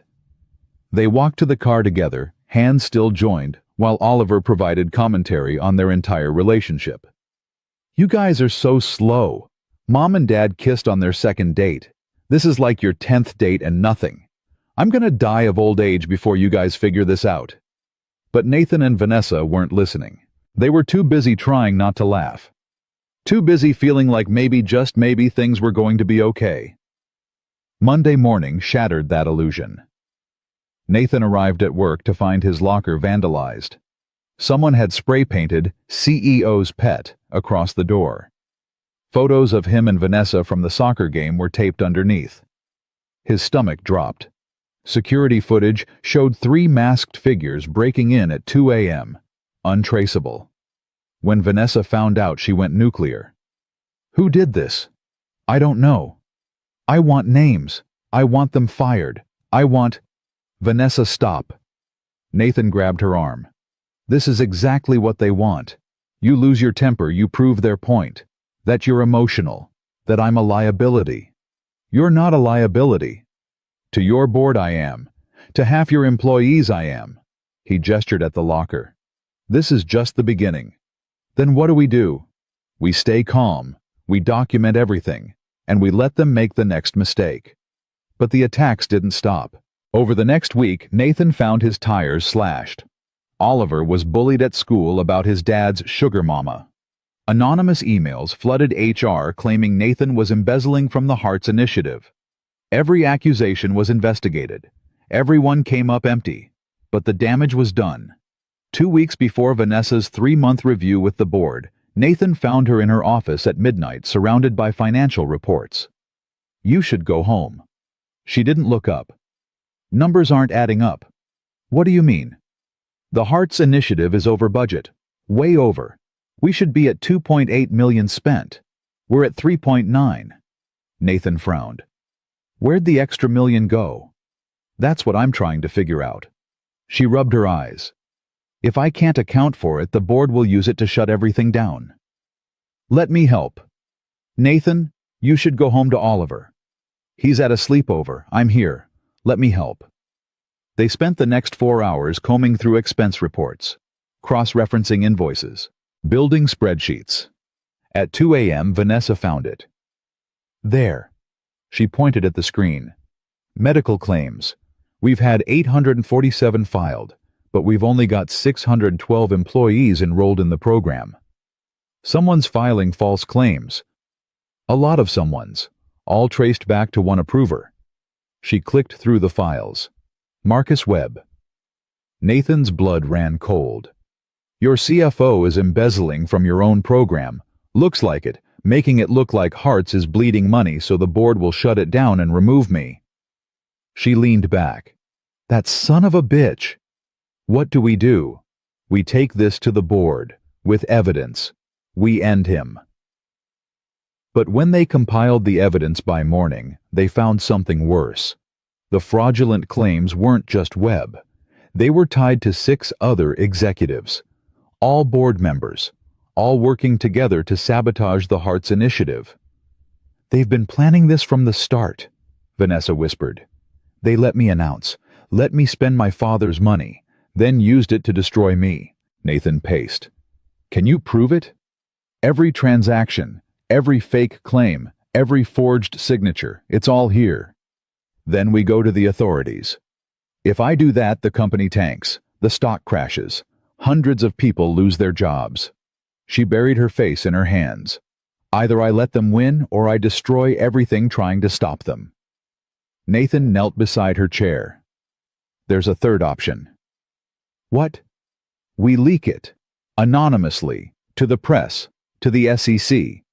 They walked to the car together, hands still joined, while Oliver provided commentary on their entire relationship. You guys are so slow. Mom and Dad kissed on their second date. This is like your 10th date and nothing. I'm gonna die of old age before you guys figure this out. But Nathan and Vanessa weren't listening. They were too busy trying not to laugh. Too busy feeling like maybe, just maybe, things were going to be okay. Monday morning shattered that illusion. Nathan arrived at work to find his locker vandalized. Someone had spray-painted CEO's pet across the door. Photos of him and Vanessa from the soccer game were taped underneath. His stomach dropped. Security footage showed 3 masked figures breaking in at 2 a.m. Untraceable. When Vanessa found out, she went nuclear. Who did this? I don't know. I want names. I want them fired. I want... Vanessa, stop. Nathan grabbed her arm. This is exactly what they want. You lose your temper, you prove their point. That you're emotional. That I'm a liability. You're not a liability. To your board I am. To half your employees I am. He gestured at the locker. This is just the beginning. Then what do? We stay calm, we document everything, and we let them make the next mistake. But the attacks didn't stop. Over the next week, Nathan found his tires slashed. Oliver was bullied at school about his dad's sugar mama. Anonymous emails flooded HR claiming Nathan was embezzling from the Hearts Initiative. Every accusation was investigated. Everyone came up empty. But the damage was done. 2 weeks before Vanessa's 3-month review with the board, Nathan found her in her office at midnight surrounded by financial reports. You should go home. She didn't look up. Numbers aren't adding up. What do you mean? The Hearts Initiative is over budget. Way over. We should be at 2.8 million spent. We're at 3.9. Nathan frowned. Where'd the extra million go? That's what I'm trying to figure out. She rubbed her eyes. If I can't account for it, the board will use it to shut everything down. Let me help. Nathan, you should go home to Oliver. He's at a sleepover. I'm here. Let me help. They spent the next 4 hours combing through expense reports, cross-referencing invoices, building spreadsheets. At 2 a.m., Vanessa found it. There. She pointed at the screen. Medical claims. We've had 847 filed, but we've only got 612 employees enrolled in the program. Someone's filing false claims. A lot of someone's, all traced back to one approver. She clicked through the files. Marcus Webb. Nathan's blood ran cold. Your CFO is embezzling from your own program. Looks like it, making it look like Hearts is bleeding money so the board will shut it down and remove me. She leaned back. That son of a bitch. What do? We take this to the board, with evidence. We end him. But when they compiled the evidence by morning, they found something worse. The fraudulent claims weren't just Webb. They were tied to 6 other executives, all board members, all working together to sabotage the Hearts initiative. "They've been planning this from the start," Vanessa whispered. "They let me announce, let me spend my father's money, then used it to destroy me." Nathan paced. "Can you prove it? Every transaction, every fake claim, every forged signature, it's all here." "Then we go to the authorities. If I do that, the company tanks, the stock crashes, hundreds of people lose their jobs." She buried her face in her hands. "Either I let them win or I destroy everything trying to stop them." Nathan knelt beside her chair. "There's a third option." "What?" "We leak it, anonymously, to the press, to the SEC.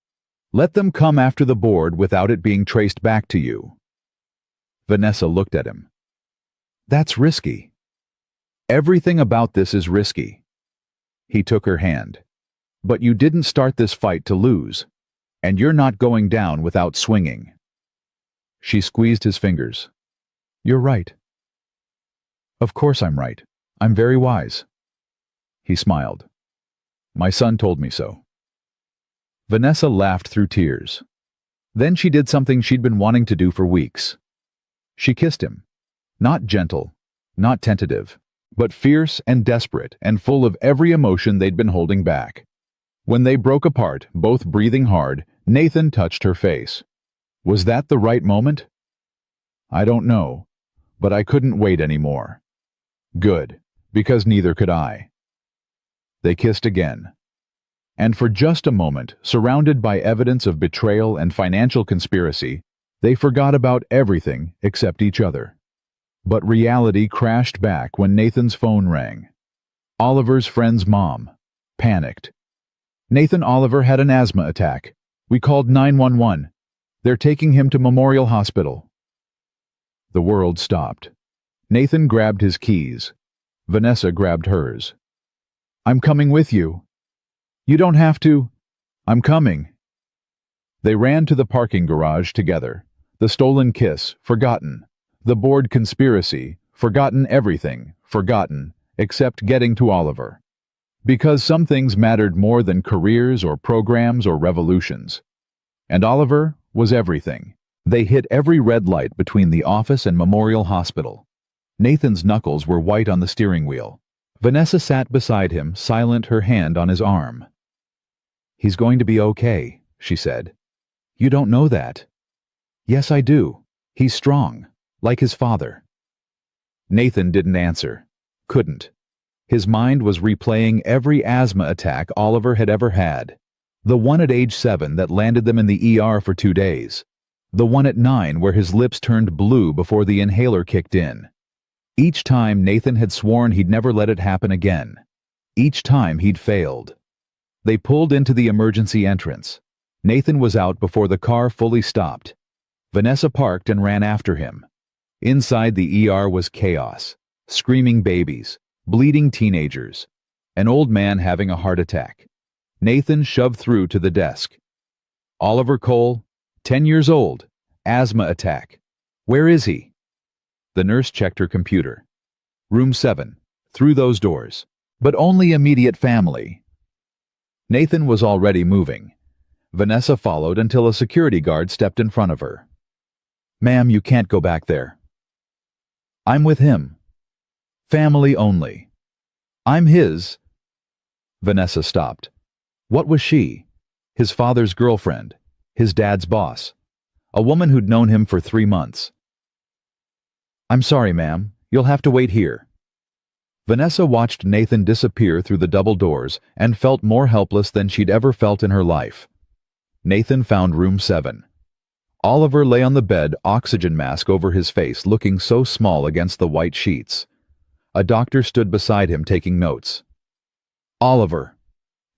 Let them come after the board without it being traced back to you." Vanessa looked at him. "That's risky." "Everything about this is risky." He took her hand. "But you didn't start this fight to lose, and you're not going down without swinging." She squeezed his fingers. "You're right." "Of course I'm right. I'm very wise." He smiled. "My son told me so." Vanessa laughed through tears. Then she did something she'd been wanting to do for weeks. She kissed him. Not gentle, not tentative, but fierce and desperate and full of every emotion they'd been holding back. When they broke apart, both breathing hard, Nathan touched her face. Was that the right moment? "I don't know, but I couldn't wait anymore." "Good, because neither could I." They kissed again. And for just a moment, surrounded by evidence of betrayal and financial conspiracy, they forgot about everything except each other. But reality crashed back when Nathan's phone rang. Oliver's friend's mom. Panicked. "Nathan Oliver had an asthma attack. We called 911. They're taking him to Memorial Hospital." The world stopped. Nathan grabbed his keys. Vanessa grabbed hers. "I'm coming with you." "You don't have to." "I'm coming." They ran to the parking garage together. The stolen kiss, forgotten. The board conspiracy, forgotten everything, forgotten, except getting to Oliver. Because some things mattered more than careers or programs or revolutions. And Oliver was everything. They hit every red light between the office and Memorial Hospital. Nathan's knuckles were white on the steering wheel. Vanessa sat beside him, silent, her hand on his arm. "He's going to be okay," she said. "You don't know that." "Yes, I do. He's strong, like his father." Nathan didn't answer. Couldn't. His mind was replaying every asthma attack Oliver had ever had. The one at age 7 that landed them in the ER for 2 days. The one at 9 where his lips turned blue before the inhaler kicked in. Each time Nathan had sworn he'd never let it happen again. Each time he'd failed. They pulled into the emergency entrance. Nathan was out before the car fully stopped. Vanessa parked and ran after him. Inside the ER was chaos. Screaming babies, bleeding teenagers, an old man having a heart attack. Nathan shoved through to the desk. "Oliver Cole, 10 years old, asthma attack. Where is he?" The nurse checked her computer. "Room 7, through those doors, but only immediate family." Nathan was already moving. Vanessa followed until a security guard stepped in front of her. "Ma'am, you can't go back there." "I'm with him. Family only. I'm his." Vanessa stopped. What was she? His father's girlfriend, his dad's boss, a woman who'd known him for 3 months. "I'm sorry, ma'am. You'll have to wait here." Vanessa watched Nathan disappear through the double doors and felt more helpless than she'd ever felt in her life. Nathan found room 7. Oliver lay on the bed, oxygen mask over his face, looking so small against the white sheets. A doctor stood beside him taking notes. "Oliver."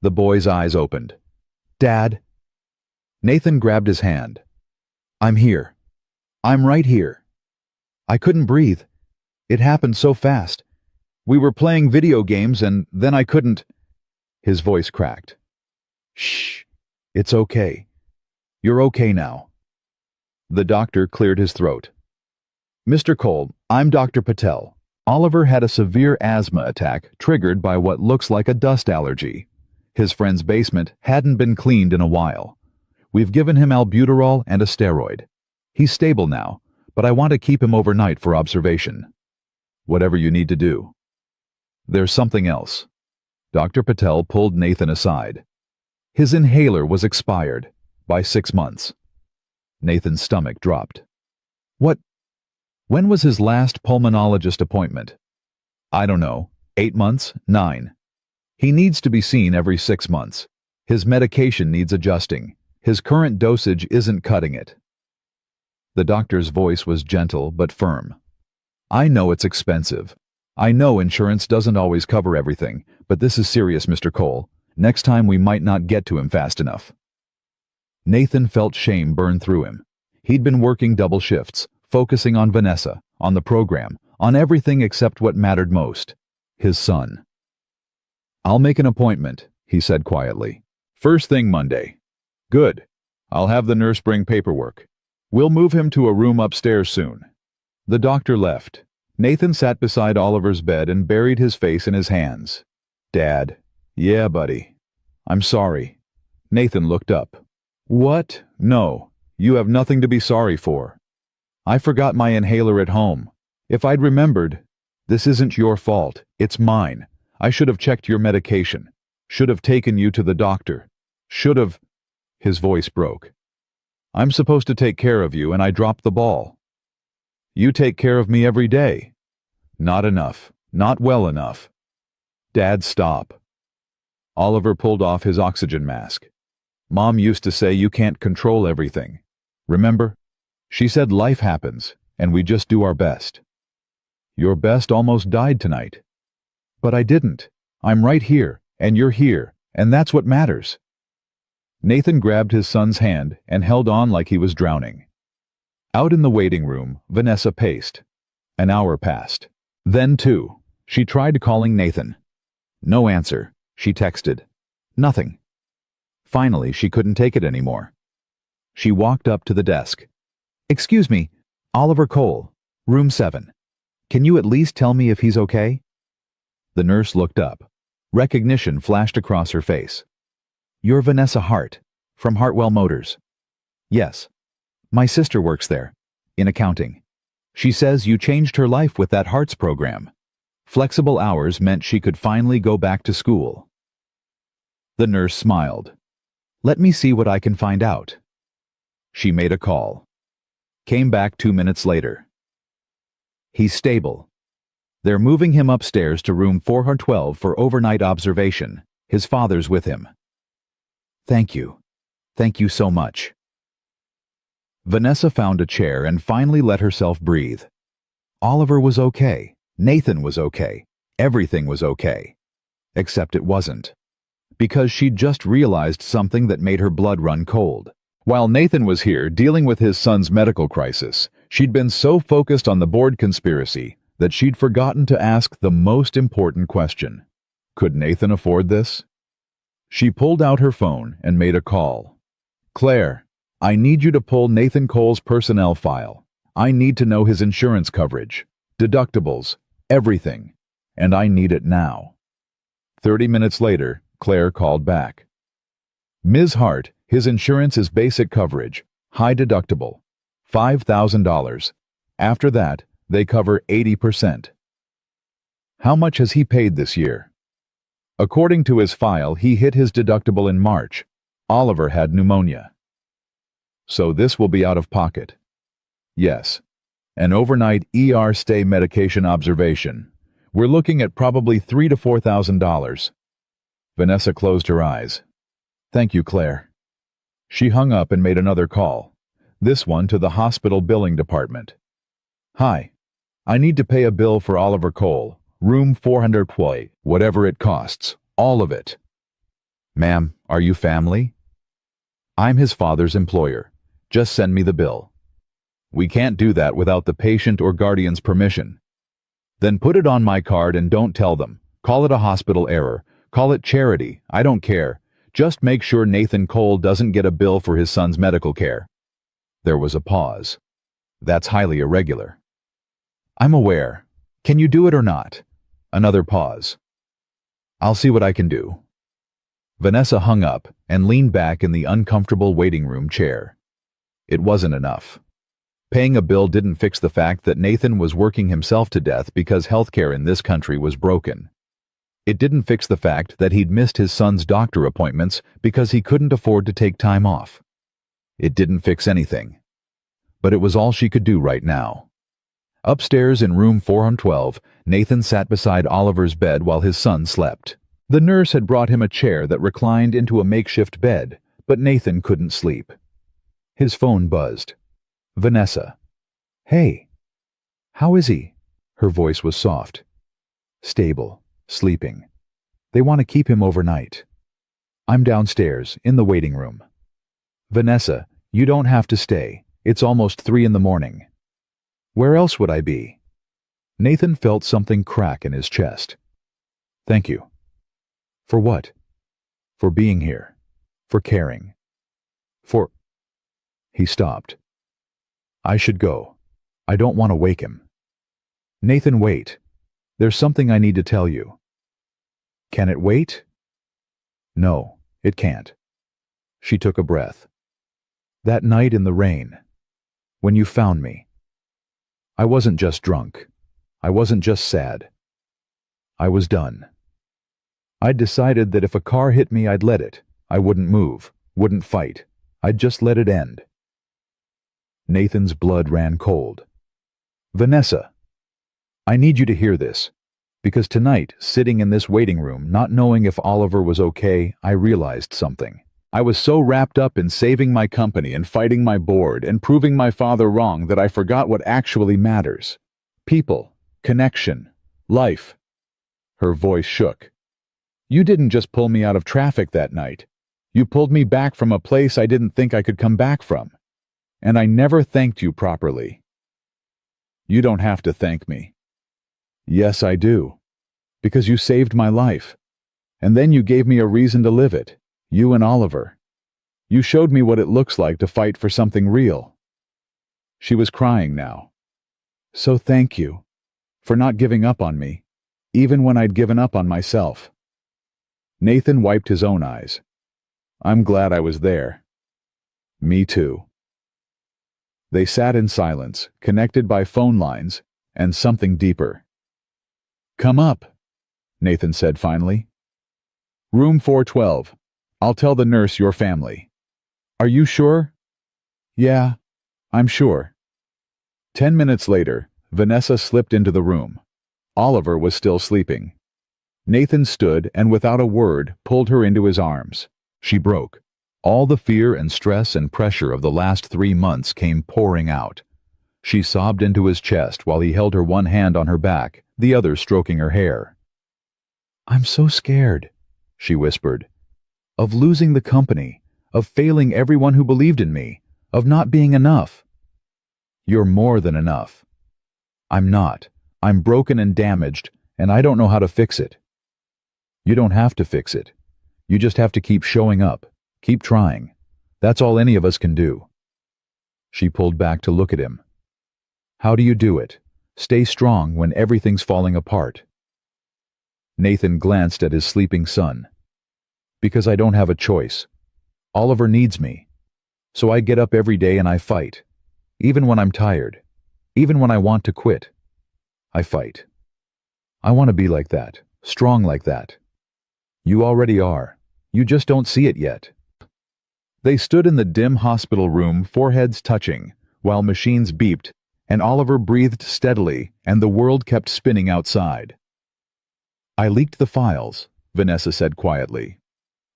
The boy's eyes opened. "Dad." Nathan grabbed his hand. "I'm here. I'm right here. I couldn't breathe. It happened so fast. We were playing video games and then I couldn't." His voice cracked. "Shh. It's okay. You're okay now." The doctor cleared his throat. "Mr. Cole, I'm Dr. Patel. Oliver had a severe asthma attack triggered by what looks like a dust allergy. His friend's basement hadn't been cleaned in a while. We've given him albuterol and a steroid. He's stable now, but I want to keep him overnight for observation. Whatever you need to do." "There's something else." Dr. Patel pulled Nathan aside. His inhaler was expired by 6 months. Nathan's stomach dropped. "What? When was his last pulmonologist appointment?" "I don't know. 8 months? 9. He needs to be seen every 6 months. His medication needs adjusting. His current dosage isn't cutting it." The doctor's voice was gentle but firm. "I know it's expensive. I know insurance doesn't always cover everything, but this is serious, Mr. Cole. Next time we might not get to him fast enough." Nathan felt shame burn through him. He'd been working double shifts, focusing on Vanessa, on the program, on everything except what mattered most: his son. "I'll make an appointment," he said quietly. "First thing Monday." "Good. I'll have the nurse bring paperwork. We'll move him to a room upstairs soon." The doctor left. Nathan sat beside Oliver's bed and buried his face in his hands. "Dad." "Yeah, buddy. I'm sorry." Nathan looked up. "What? No. You have nothing to be sorry for. I forgot my inhaler at home. If I'd remembered, this isn't your fault. It's mine. I should have checked your medication. Should have taken you to the doctor. Should have—" His voice broke. "I'm supposed to take care of you, and I dropped the ball." "You take care of me every day." "Not enough. Not well enough." "Dad, stop." Oliver pulled off his oxygen mask. "Mom used to say you can't control everything. Remember? She said life happens, and we just do our best." "Your best almost died tonight." "But I didn't. I'm right here, and you're here, and that's what matters." Nathan grabbed his son's hand and held on like he was drowning. Out in the waiting room, Vanessa paced. An hour passed. Then 2. She tried calling Nathan. No answer. She texted. Nothing. Finally, she couldn't take it anymore. She walked up to the desk. "Excuse me, Oliver Cole, room 7. Can you at least tell me if he's okay?" The nurse looked up. Recognition flashed across her face. "You're Vanessa Hart, from Hartwell Motors." "Yes. My sister works there, in accounting. She says you changed her life with that Hearts program. Flexible hours meant she could finally go back to school." The nurse smiled. "Let me see what I can find out." She made a call. Came back 2 minutes later. "He's stable. They're moving him upstairs to room 412 for overnight observation. His father's with him." "Thank you. Thank you so much." Vanessa found a chair and finally let herself breathe. Oliver was okay. Nathan was okay. Everything was okay. Except it wasn't. Because she'd just realized something that made her blood run cold. While Nathan was here dealing with his son's medical crisis, she'd been so focused on the board conspiracy that she'd forgotten to ask the most important question. Could Nathan afford this? She pulled out her phone and made a call. "Claire, I need you to pull Nathan Cole's personnel file. I need to know his insurance coverage, deductibles, everything, and I need it now." 30 minutes later, Claire called back. "Ms. Hart, his insurance is basic coverage, high deductible, $5,000. After that, they cover 80%. "How much has he paid this year?" According to his file, he hit his deductible in March. Oliver had pneumonia. "So this will be out of pocket?" "Yes. An overnight ER stay medication observation. We're looking at probably $3,000 to $4,000. Vanessa closed her eyes. "Thank you, Claire." She hung up and made another call, this one to the hospital billing department. "Hi. I need to pay a bill for Oliver Cole, room 400, whatever it costs, all of it." "Ma'am, are you family?" "I'm his father's employer. Just send me the bill." "We can't do that without the patient or guardian's permission." "Then put it on my card and don't tell them. Call it a hospital error. Call it charity. I don't care. Just make sure Nathan Cole doesn't get a bill for his son's medical care. There was a pause. That's highly irregular. I'm aware. Can you do it or not? Another pause. I'll see what I can do. Vanessa hung up and leaned back in the uncomfortable waiting room chair. It wasn't enough. Paying a bill didn't fix the fact that Nathan was working himself to death because healthcare in this country was broken. It didn't fix the fact that he'd missed his son's doctor appointments because he couldn't afford to take time off. It didn't fix anything. But it was all she could do right now. Upstairs in room 412, Nathan sat beside Oliver's bed while his son slept. The nurse had brought him a chair that reclined into a makeshift bed, but Nathan couldn't sleep. His phone buzzed. Vanessa. Hey. How is he? Her voice was soft. Stable. Sleeping. They want to keep him overnight. I'm downstairs, in the waiting room. Vanessa, you don't have to stay. It's almost 3 a.m. Where else would I be? Nathan felt something crack in his chest. Thank you. For what? For being here. For caring. For... He stopped. I should go. I don't want to wake him. Nathan, wait. There's something I need to tell you. Can it wait? No, it can't. She took a breath. That night in the rain, when you found me, I wasn't just drunk. I wasn't just sad. I was done. I'd decided that if a car hit me, I'd let it. I wouldn't move, wouldn't fight. I'd just let it end. Nathan's blood ran cold. Vanessa, I need you to hear this, because tonight, sitting in this waiting room, not knowing if Oliver was okay, I realized something. I was so wrapped up in saving my company and fighting my board and proving my father wrong that I forgot what actually matters. People, connection, life. Her voice shook. You didn't just pull me out of traffic that night. You pulled me back from a place I didn't think I could come back from. And I never thanked you properly. You don't have to thank me. Yes, I do. Because you saved my life. And then you gave me a reason to live it. You and Oliver. You showed me what it looks like to fight for something real. She was crying now. So thank you. For not giving up on me. Even when I'd given up on myself. Nathan wiped his own eyes. I'm glad I was there. Me too. They sat in silence, connected by phone lines, and something deeper. Come up, Nathan said finally. Room 412. I'll tell the nurse your family. Are you sure? Yeah, I'm sure. 10 minutes later, Vanessa slipped into the room. Oliver was still sleeping. Nathan stood and without a word pulled her into his arms. She broke. All the fear and stress and pressure of the last 3 months came pouring out. She sobbed into his chest while he held her one hand on her back, the other stroking her hair. I'm so scared, she whispered. Of losing the company, of failing everyone who believed in me, of not being enough. You're more than enough. I'm not. I'm broken and damaged, and I don't know how to fix it. You don't have to fix it. You just have to keep showing up. Keep trying. That's all any of us can do. She pulled back to look at him. How do you do it? Stay strong when everything's falling apart. Nathan glanced at his sleeping son. Because I don't have a choice. Oliver needs me. So I get up every day and I fight. Even when I'm tired. Even when I want to quit. I fight. I want to be like that. Strong like that. You already are. You just don't see it yet. They stood in the dim hospital room, foreheads touching, while machines beeped, and Oliver breathed steadily, and the world kept spinning outside. I leaked the files, Vanessa said quietly.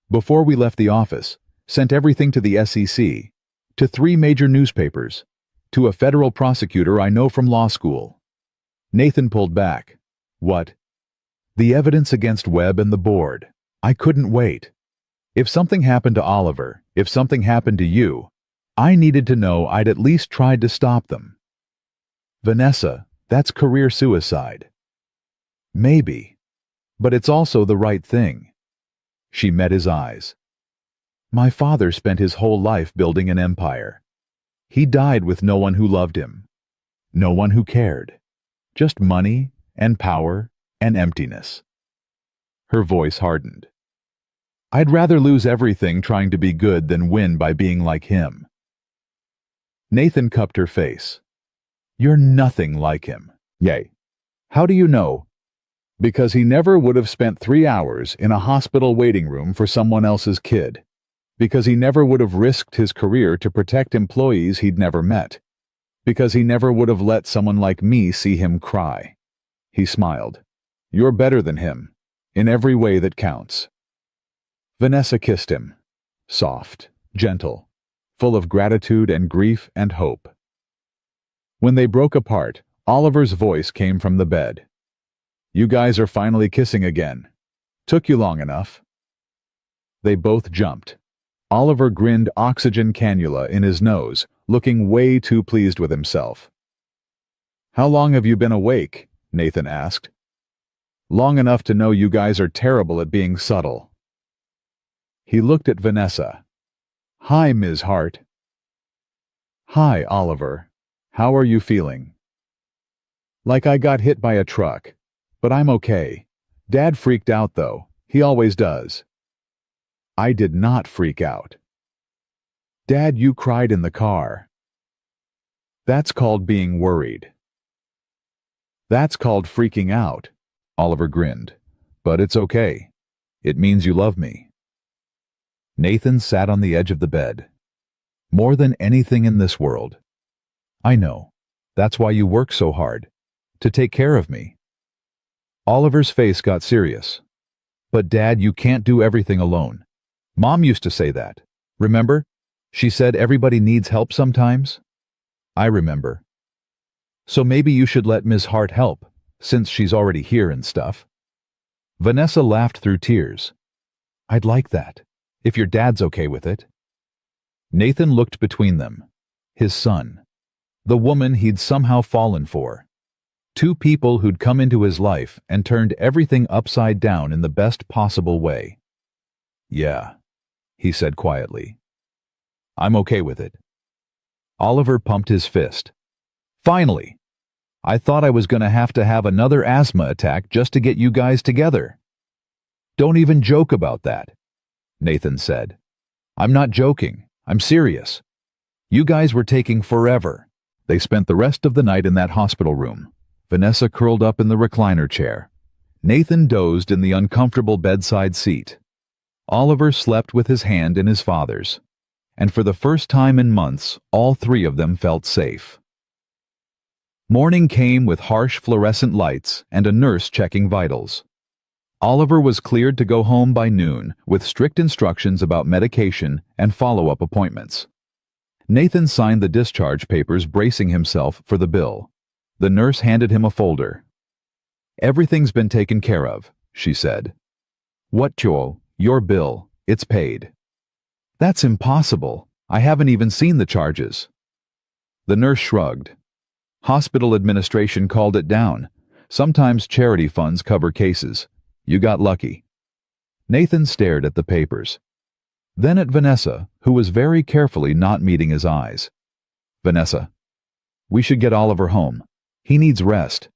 Before we left the office, sent everything to the SEC, to 3 major newspapers, to a federal prosecutor I know from law school. Nathan pulled back. What? The evidence against Webb and the board. I couldn't wait. If something happened to Oliver, if something happened to you, I needed to know I'd at least tried to stop them. Vanessa, that's career suicide. Maybe. But it's also the right thing. She met his eyes. My father spent his whole life building an empire. He died with no one who loved him, no one who cared, just money and power and emptiness. Her voice hardened. I'd rather lose everything trying to be good than win by being like him. Nathan cupped her face. You're nothing like him. Yay. How do you know? Because he never would have spent 3 hours in a hospital waiting room for someone else's kid. Because he never would have risked his career to protect employees he'd never met. Because he never would have let someone like me see him cry. He smiled. You're better than him, in every way that counts. Vanessa kissed him, soft, gentle, full of gratitude and grief and hope. When they broke apart, Oliver's voice came from the bed. You guys are finally kissing again. Took you long enough. They both jumped. Oliver grinned oxygen cannula in his nose, looking way too pleased with himself. How long have you been awake? Nathan asked. Long enough to know you guys are terrible at being subtle. He looked at Vanessa. Hi, Ms. Hart. Hi, Oliver. How are you feeling? Like I got hit by a truck, but I'm okay. Dad freaked out though. He always does. I did not freak out. Dad, you cried in the car. That's called being worried. That's called freaking out, Oliver grinned. But it's okay. It means you love me. Nathan sat on the edge of the bed. More than anything in this world. I know. That's why you work so hard. To take care of me. Oliver's face got serious. But Dad, you can't do everything alone. Mom used to say that. Remember? She said everybody needs help sometimes. I remember. So maybe you should let Ms. Hart help, since she's already here and stuff. Vanessa laughed through tears. I'd like that, if your dad's okay with it. Nathan looked between them. His son. The woman he'd somehow fallen for. Two people who'd come into his life and turned everything upside down in the best possible way. Yeah, he said quietly. I'm okay with it. Oliver pumped his fist. Finally! I thought I was going to have another asthma attack just to get you guys together. Don't even joke about that, Nathan said. I'm not joking. I'm serious. You guys were taking forever. They spent the rest of the night in that hospital room. Vanessa curled up in the recliner chair. Nathan dozed in the uncomfortable bedside seat. Oliver slept with his hand in his father's. And for the first time in months, all three of them felt safe. Morning came with harsh fluorescent lights and a nurse checking vitals. Oliver was cleared to go home by noon with strict instructions about medication and follow-up appointments. Nathan signed the discharge papers, bracing himself for the bill. The nurse handed him a folder. Everything's been taken care of, she said. What, Joel? Your bill. It's paid. That's impossible. I haven't even seen the charges. The nurse shrugged. Hospital administration called it down. Sometimes charity funds cover cases. You got lucky. Nathan stared at the papers. Then at Vanessa, who was very carefully not meeting his eyes. Vanessa. We should get Oliver home. He needs rest.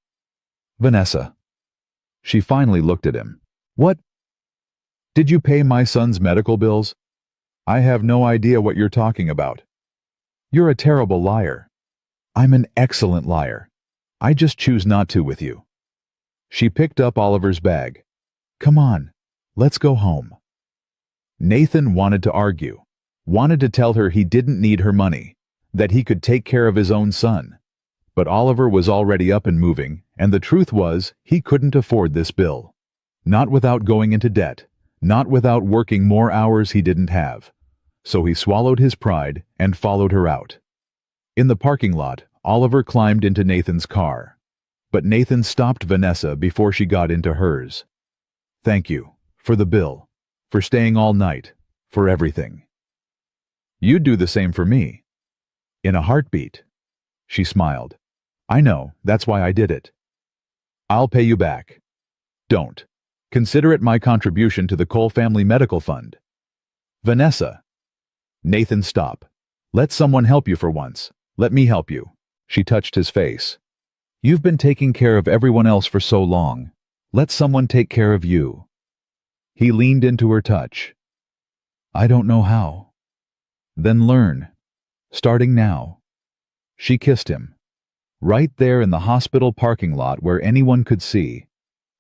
Vanessa. She finally looked at him. What? Did you pay my son's medical bills? I have no idea what you're talking about. You're a terrible liar. I'm an excellent liar. I just choose not to with you. She picked up Oliver's bag. Come on, let's go home. Nathan wanted to argue, wanted to tell her he didn't need her money, that he could take care of his own son. But Oliver was already up and moving, and the truth was he couldn't afford this bill. Not without going into debt, not without working more hours he didn't have. So he swallowed his pride and followed her out. In the parking lot, Oliver climbed into Nathan's car. But Nathan stopped Vanessa before she got into hers. Thank you, for the bill, for staying all night, for everything. You'd do the same for me. In a heartbeat. She smiled. I know, that's why I did it. I'll pay you back. Don't. Consider it my contribution to the Cole Family Medical Fund. Vanessa. Nathan, stop. Let someone help you for once. Let me help you. She touched his face. You've been taking care of everyone else for so long. Let someone take care of you. He leaned into her touch. I don't know how. Then learn. Starting now. She kissed him. Right there in the hospital parking lot where anyone could see.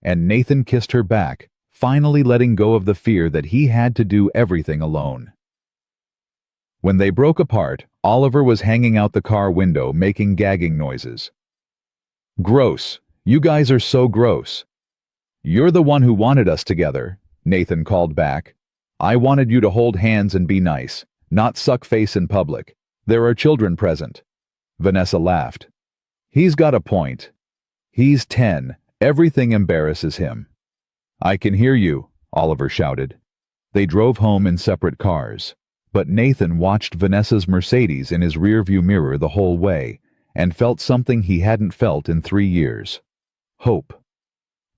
And Nathan kissed her back, finally letting go of the fear that he had to do everything alone. When they broke apart, Oliver was hanging out the car window making gagging noises. Gross. You guys are so gross. You're the one who wanted us together, Nathan called back. I wanted you to hold hands and be nice, not suck face in public. There are children present. Vanessa laughed. He's got a point. He's 10. Everything embarrasses him. I can hear you, Oliver shouted. They drove home in separate cars, but Nathan watched Vanessa's Mercedes in his rearview mirror the whole way and felt something he hadn't felt in 3 years. Hope.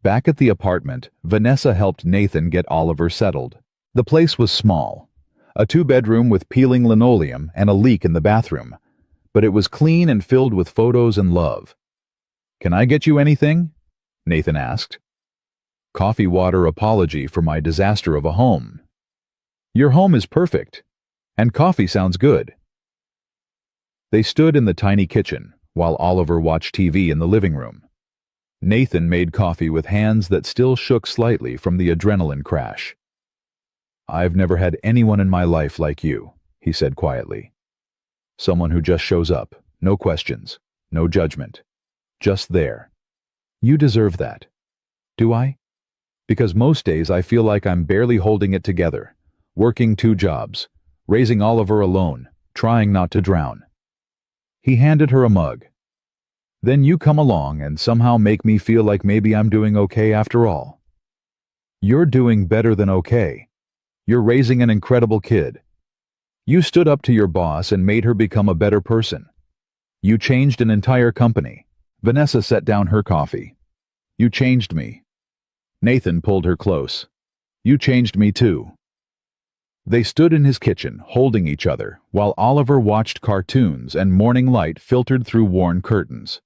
Back at the apartment, Vanessa helped Nathan get Oliver settled. The place was small, a 2-bedroom with peeling linoleum and a leak in the bathroom, but it was clean and filled with photos and love. Can I get you anything? Nathan asked. Coffee water apology for my disaster of a home. Your home is perfect, and coffee sounds good. They stood in the tiny kitchen while Oliver watched TV in the living room. Nathan made coffee with hands that still shook slightly from the adrenaline crash. I've never had anyone in my life like you, he said quietly. Someone who just shows up, no questions, no judgment. Just there. You deserve that. Do I? Because most days I feel like I'm barely holding it together, working 2 jobs, raising Oliver alone, trying not to drown. He handed her a mug. Then you come along and somehow make me feel like maybe I'm doing okay after all. You're doing better than okay. You're raising an incredible kid. You stood up to your boss and made her become a better person. You changed an entire company. Vanessa set down her coffee. You changed me. Nathan pulled her close. You changed me too. They stood in his kitchen, holding each other, while Oliver watched cartoons and morning light filtered through worn curtains.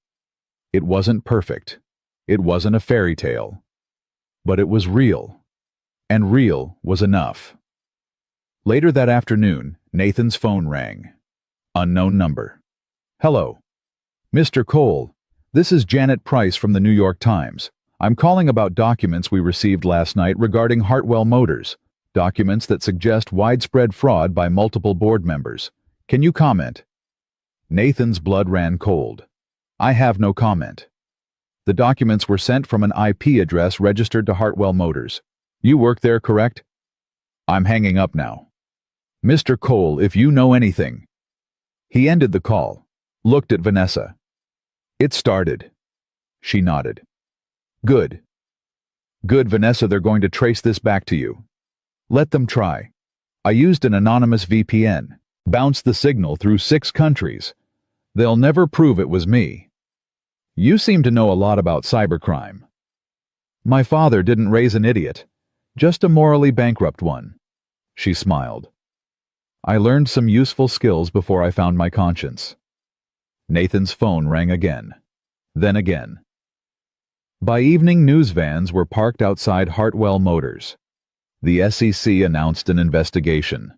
It wasn't perfect. It wasn't a fairy tale. But it was real. And real was enough. Later that afternoon, Nathan's phone rang. Unknown number. Hello. Mr. Cole, this is Janet Price from the New York Times. I'm calling about documents we received last night regarding Hartwell Motors. Documents that suggest widespread fraud by multiple board members. Can you comment? Nathan's blood ran cold. I have no comment. The documents were sent from an IP address registered to Hartwell Motors. You work there, correct? I'm hanging up now. Mr. Cole, if you know anything. He ended the call, looked at Vanessa. It started. She nodded. Good. Good, Vanessa, they're going to trace this back to you. Let them try. I used an anonymous VPN, bounced the signal through 6 countries. They'll never prove it was me. You seem to know a lot about cybercrime. My father didn't raise an idiot, just a morally bankrupt one. She smiled. I learned some useful skills before I found my conscience. Nathan's phone rang again. Then again. By evening, news vans were parked outside Hartwell Motors. The SEC announced an investigation.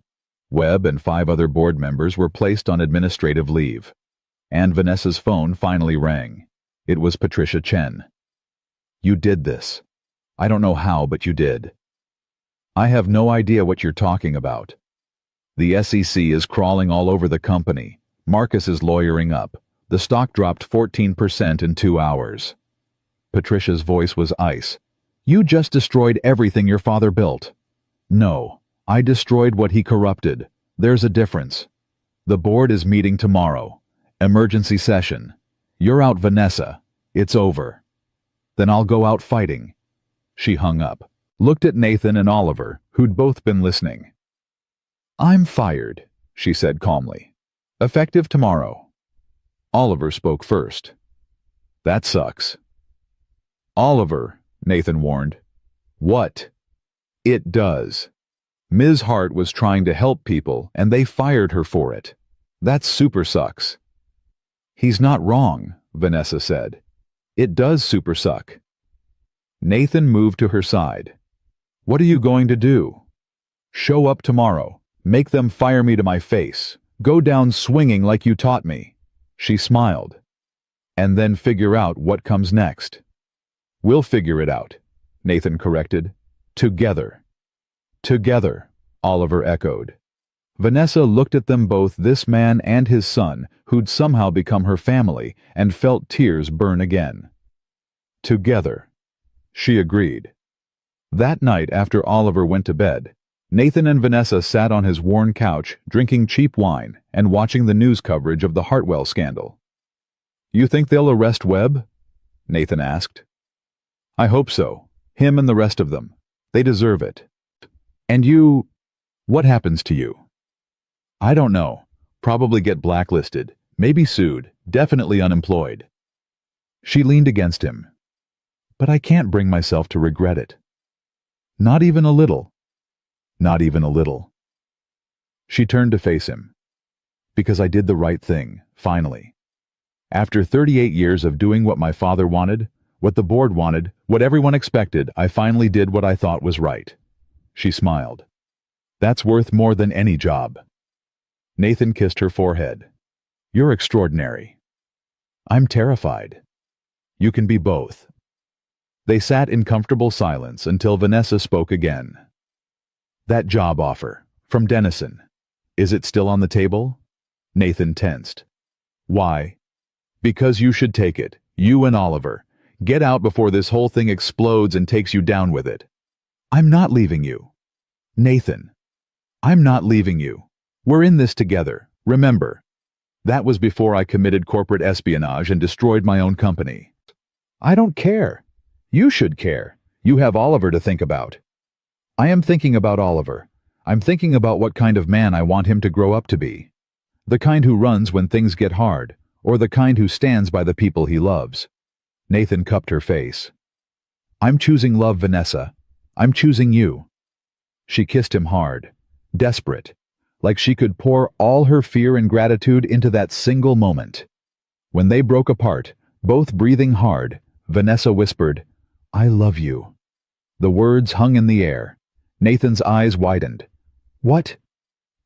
Webb and 5 other board members were placed on administrative leave. And Vanessa's phone finally rang. It was Patricia Chen. You did this. I don't know how, but you did. I have no idea what you're talking about. The SEC is crawling all over the company. Marcus is lawyering up. The stock dropped 14% in 2 hours. Patricia's voice was ice. You just destroyed everything your father built. No, I destroyed what he corrupted. There's a difference. The board is meeting tomorrow. Emergency session. You're out, Vanessa. It's over. Then I'll go out fighting. She hung up, looked at Nathan and Oliver, who'd both been listening. I'm fired, she said calmly. Effective tomorrow. Oliver spoke first. That sucks. Oliver, Nathan warned. What? It does. Ms. Hart was trying to help people and they fired her for it. That super sucks. He's not wrong, Vanessa said. It does super suck. Nathan moved to her side. What are you going to do? Show up tomorrow. Make them fire me to my face. Go down swinging like you taught me. She smiled. And then figure out what comes next. We'll figure it out, Nathan corrected. Together. Together, Oliver echoed. Vanessa looked at them both, this man and his son, who'd somehow become her family, and felt tears burn again. Together, she agreed. That night, after Oliver went to bed, Nathan and Vanessa sat on his worn couch, drinking cheap wine and watching the news coverage of the Hartwell scandal. You think they'll arrest Webb? Nathan asked. I hope so. Him and the rest of them. They deserve it. And you, what happens to you? I don't know. Probably get blacklisted, maybe sued, definitely unemployed. She leaned against him. But I can't bring myself to regret it. Not even a little. Not even a little. She turned to face him. Because I did the right thing, finally. After 38 years of doing what my father wanted, what the board wanted, what everyone expected, I finally did what I thought was right. She smiled. That's worth more than any job. Nathan kissed her forehead. You're extraordinary. I'm terrified. You can be both. They sat in comfortable silence until Vanessa spoke again. That job offer, from Dennison. Is it still on the table? Nathan tensed. Why? Because you should take it, you and Oliver. Get out before this whole thing explodes and takes you down with it. I'm not leaving you. Nathan. I'm not leaving you. We're in this together, remember. That was before I committed corporate espionage and destroyed my own company. I don't care. You should care. You have Oliver to think about. I am thinking about Oliver. I'm thinking about what kind of man I want him to grow up to be. The kind who runs when things get hard, or the kind who stands by the people he loves. Nathan cupped her face. I'm choosing love, Vanessa. I'm choosing you. She kissed him hard, desperate, like she could pour all her fear and gratitude into that single moment. When they broke apart, both breathing hard, Vanessa whispered, I love you. The words hung in the air. Nathan's eyes widened. What?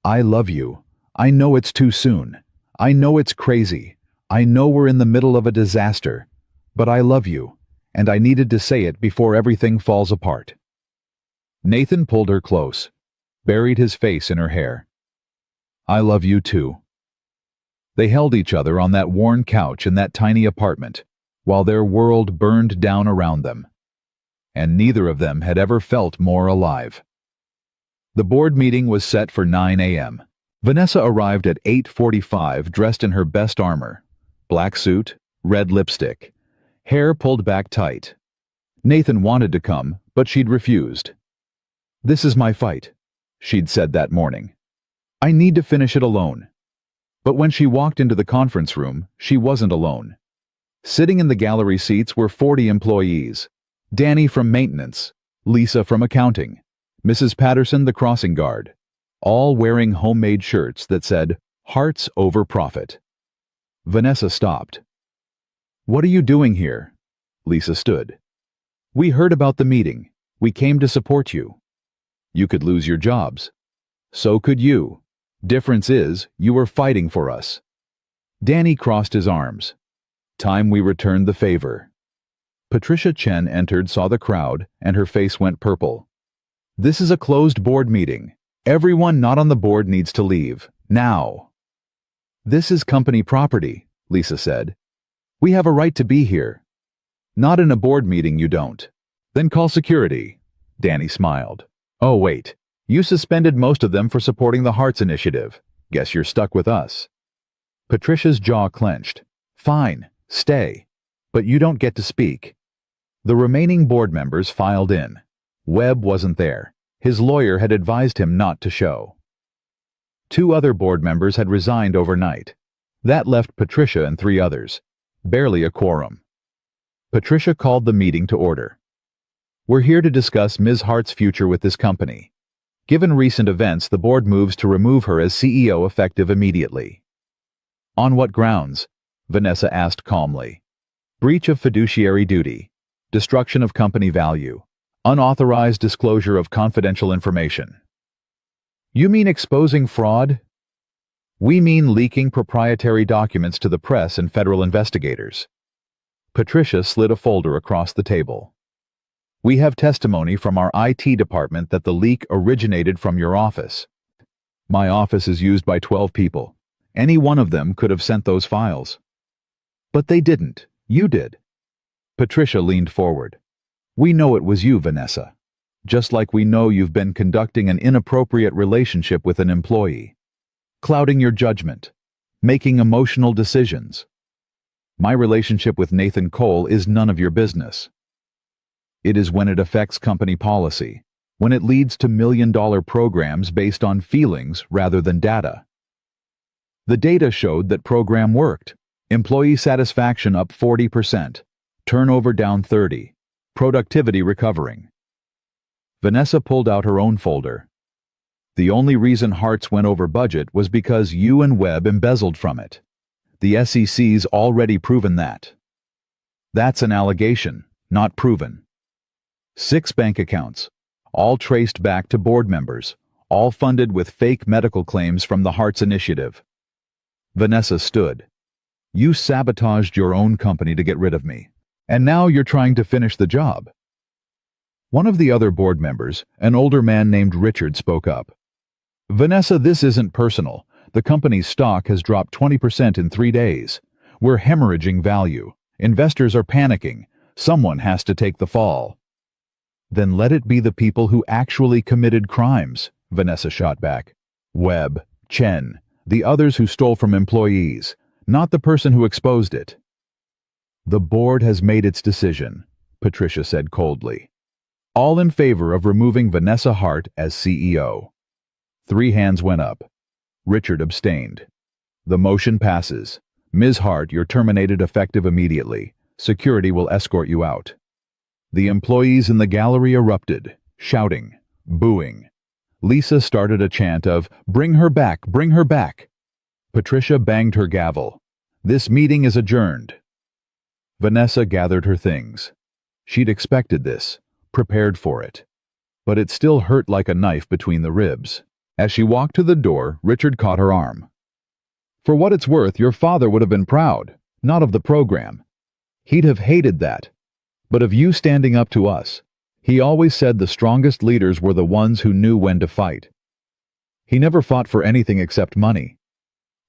I love you. I know it's too soon. I know it's crazy. I know we're in the middle of a disaster. But I love you, and I needed to say it before everything falls apart. Nathan pulled her close, buried his face in her hair. I love you too. They held each other on that worn couch in that tiny apartment, while their world burned down around them. And neither of them had ever felt more alive. The board meeting was set for 9 a.m. Vanessa arrived at 8:45 dressed in her best armor, black suit, red lipstick, hair pulled back tight. Nathan wanted to come, but she'd refused. This is my fight, she'd said that morning. I need to finish it alone. But when she walked into the conference room, she wasn't alone. Sitting in the gallery seats were 40 employees. Danny from maintenance, Lisa from accounting, Mrs. Patterson the crossing guard, all wearing homemade shirts that said, Hearts over profit. Vanessa stopped. What are you doing here? Lisa stood. We heard about the meeting. We came to support you. You could lose your jobs. So could you. Difference is, you were fighting for us. Danny crossed his arms. Time we returned the favor. Patricia Chen entered, saw the crowd, and her face went purple. This is a closed board meeting. Everyone not on the board needs to leave. Now. This is company property, Lisa said. We have a right to be here. Not in a board meeting, you don't. Then call security. Danny smiled. Oh, wait. You suspended most of them for supporting the Hearts Initiative. Guess you're stuck with us. Patricia's jaw clenched. Fine, stay. But you don't get to speak. The remaining board members filed in. Webb wasn't there. His lawyer had advised him not to show. 2 other board members had resigned overnight. That left Patricia and 3 others. Barely a quorum. Patricia called the meeting to order. We're here to discuss Ms. Hart's future with this company. Given recent events, the board moves to remove her as CEO effective immediately. On what grounds? Vanessa asked calmly. Breach of fiduciary duty, destruction of company value, unauthorized disclosure of confidential information. You mean exposing fraud? We mean leaking proprietary documents to the press and federal investigators. Patricia slid a folder across the table. We have testimony from our IT department that the leak originated from your office. My office is used by 12 people. Any one of them could have sent those files. But they didn't. You did. Patricia leaned forward. We know it was you, Vanessa. Just like we know you've been conducting an inappropriate relationship with an employee, clouding your judgment, making emotional decisions. My relationship with Nathan Cole is none of your business. It is when it affects company policy, when it leads to million-dollar programs based on feelings rather than data. The data showed that program worked. Employee satisfaction up 40%, turnover down 30%, productivity recovering. Vanessa pulled out her own folder. The only reason Hearts went over budget was because you and Webb embezzled from it. The SEC's already proven that. That's an allegation, not proven. 6 bank accounts, all traced back to board members, all funded with fake medical claims from the Hearts Initiative. Vanessa stood. You sabotaged your own company to get rid of me, and now you're trying to finish the job. One of the other board members, an older man named Richard, spoke up. Vanessa, this isn't personal. The company's stock has dropped 20% in 3 days. We're hemorrhaging value. Investors are panicking. Someone has to take the fall. Then let it be the people who actually committed crimes, Vanessa shot back. Webb, Chen, the others who stole from employees, not the person who exposed it. The board has made its decision, Patricia said coldly. All in favor of removing Vanessa Hart as CEO. 3 hands went up. Richard abstained. The motion passes. Ms. Hart, you're terminated effective immediately. Security will escort you out. The employees in the gallery erupted, shouting, booing. Lisa started a chant of, "Bring her back, bring her back." Patricia banged her gavel. This meeting is adjourned. Vanessa gathered her things. She'd expected this, prepared for it. But it still hurt like a knife between the ribs. As she walked to the door, Richard caught her arm. For what it's worth, your father would have been proud, not of the program. He'd have hated that. But of you standing up to us. He always said the strongest leaders were the ones who knew when to fight. He never fought for anything except money.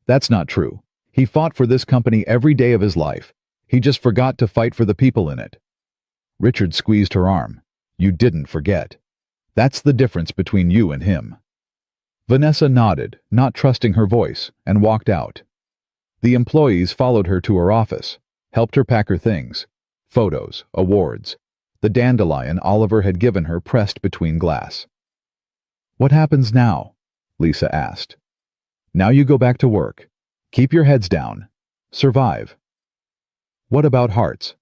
That's not true. He fought for this company every day of his life. He just forgot to fight for the people in it. Richard squeezed her arm. You didn't forget. That's the difference between you and him. Vanessa nodded, not trusting her voice, and walked out. The employees followed her to her office, helped her pack her things. Photos, awards. The dandelion Oliver had given her pressed between glass. What happens now? Lisa asked. Now you go back to work. Keep your heads down. Survive. What about Hearts?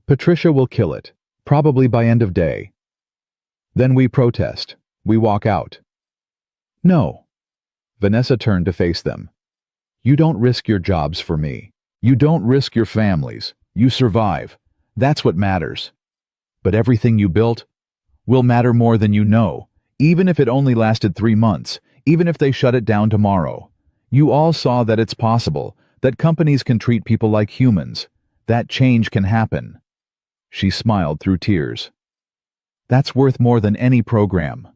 Patricia will kill it, probably by end of day. Then we protest. We walk out. No. Vanessa turned to face them. You don't risk your jobs for me. You don't risk your families. You survive. That's what matters. But everything you built will matter more than you know, even if it only lasted 3 months, even if they shut it down tomorrow. You all saw that it's possible, that companies can treat people like humans, that change can happen. She smiled through tears. That's worth more than any program.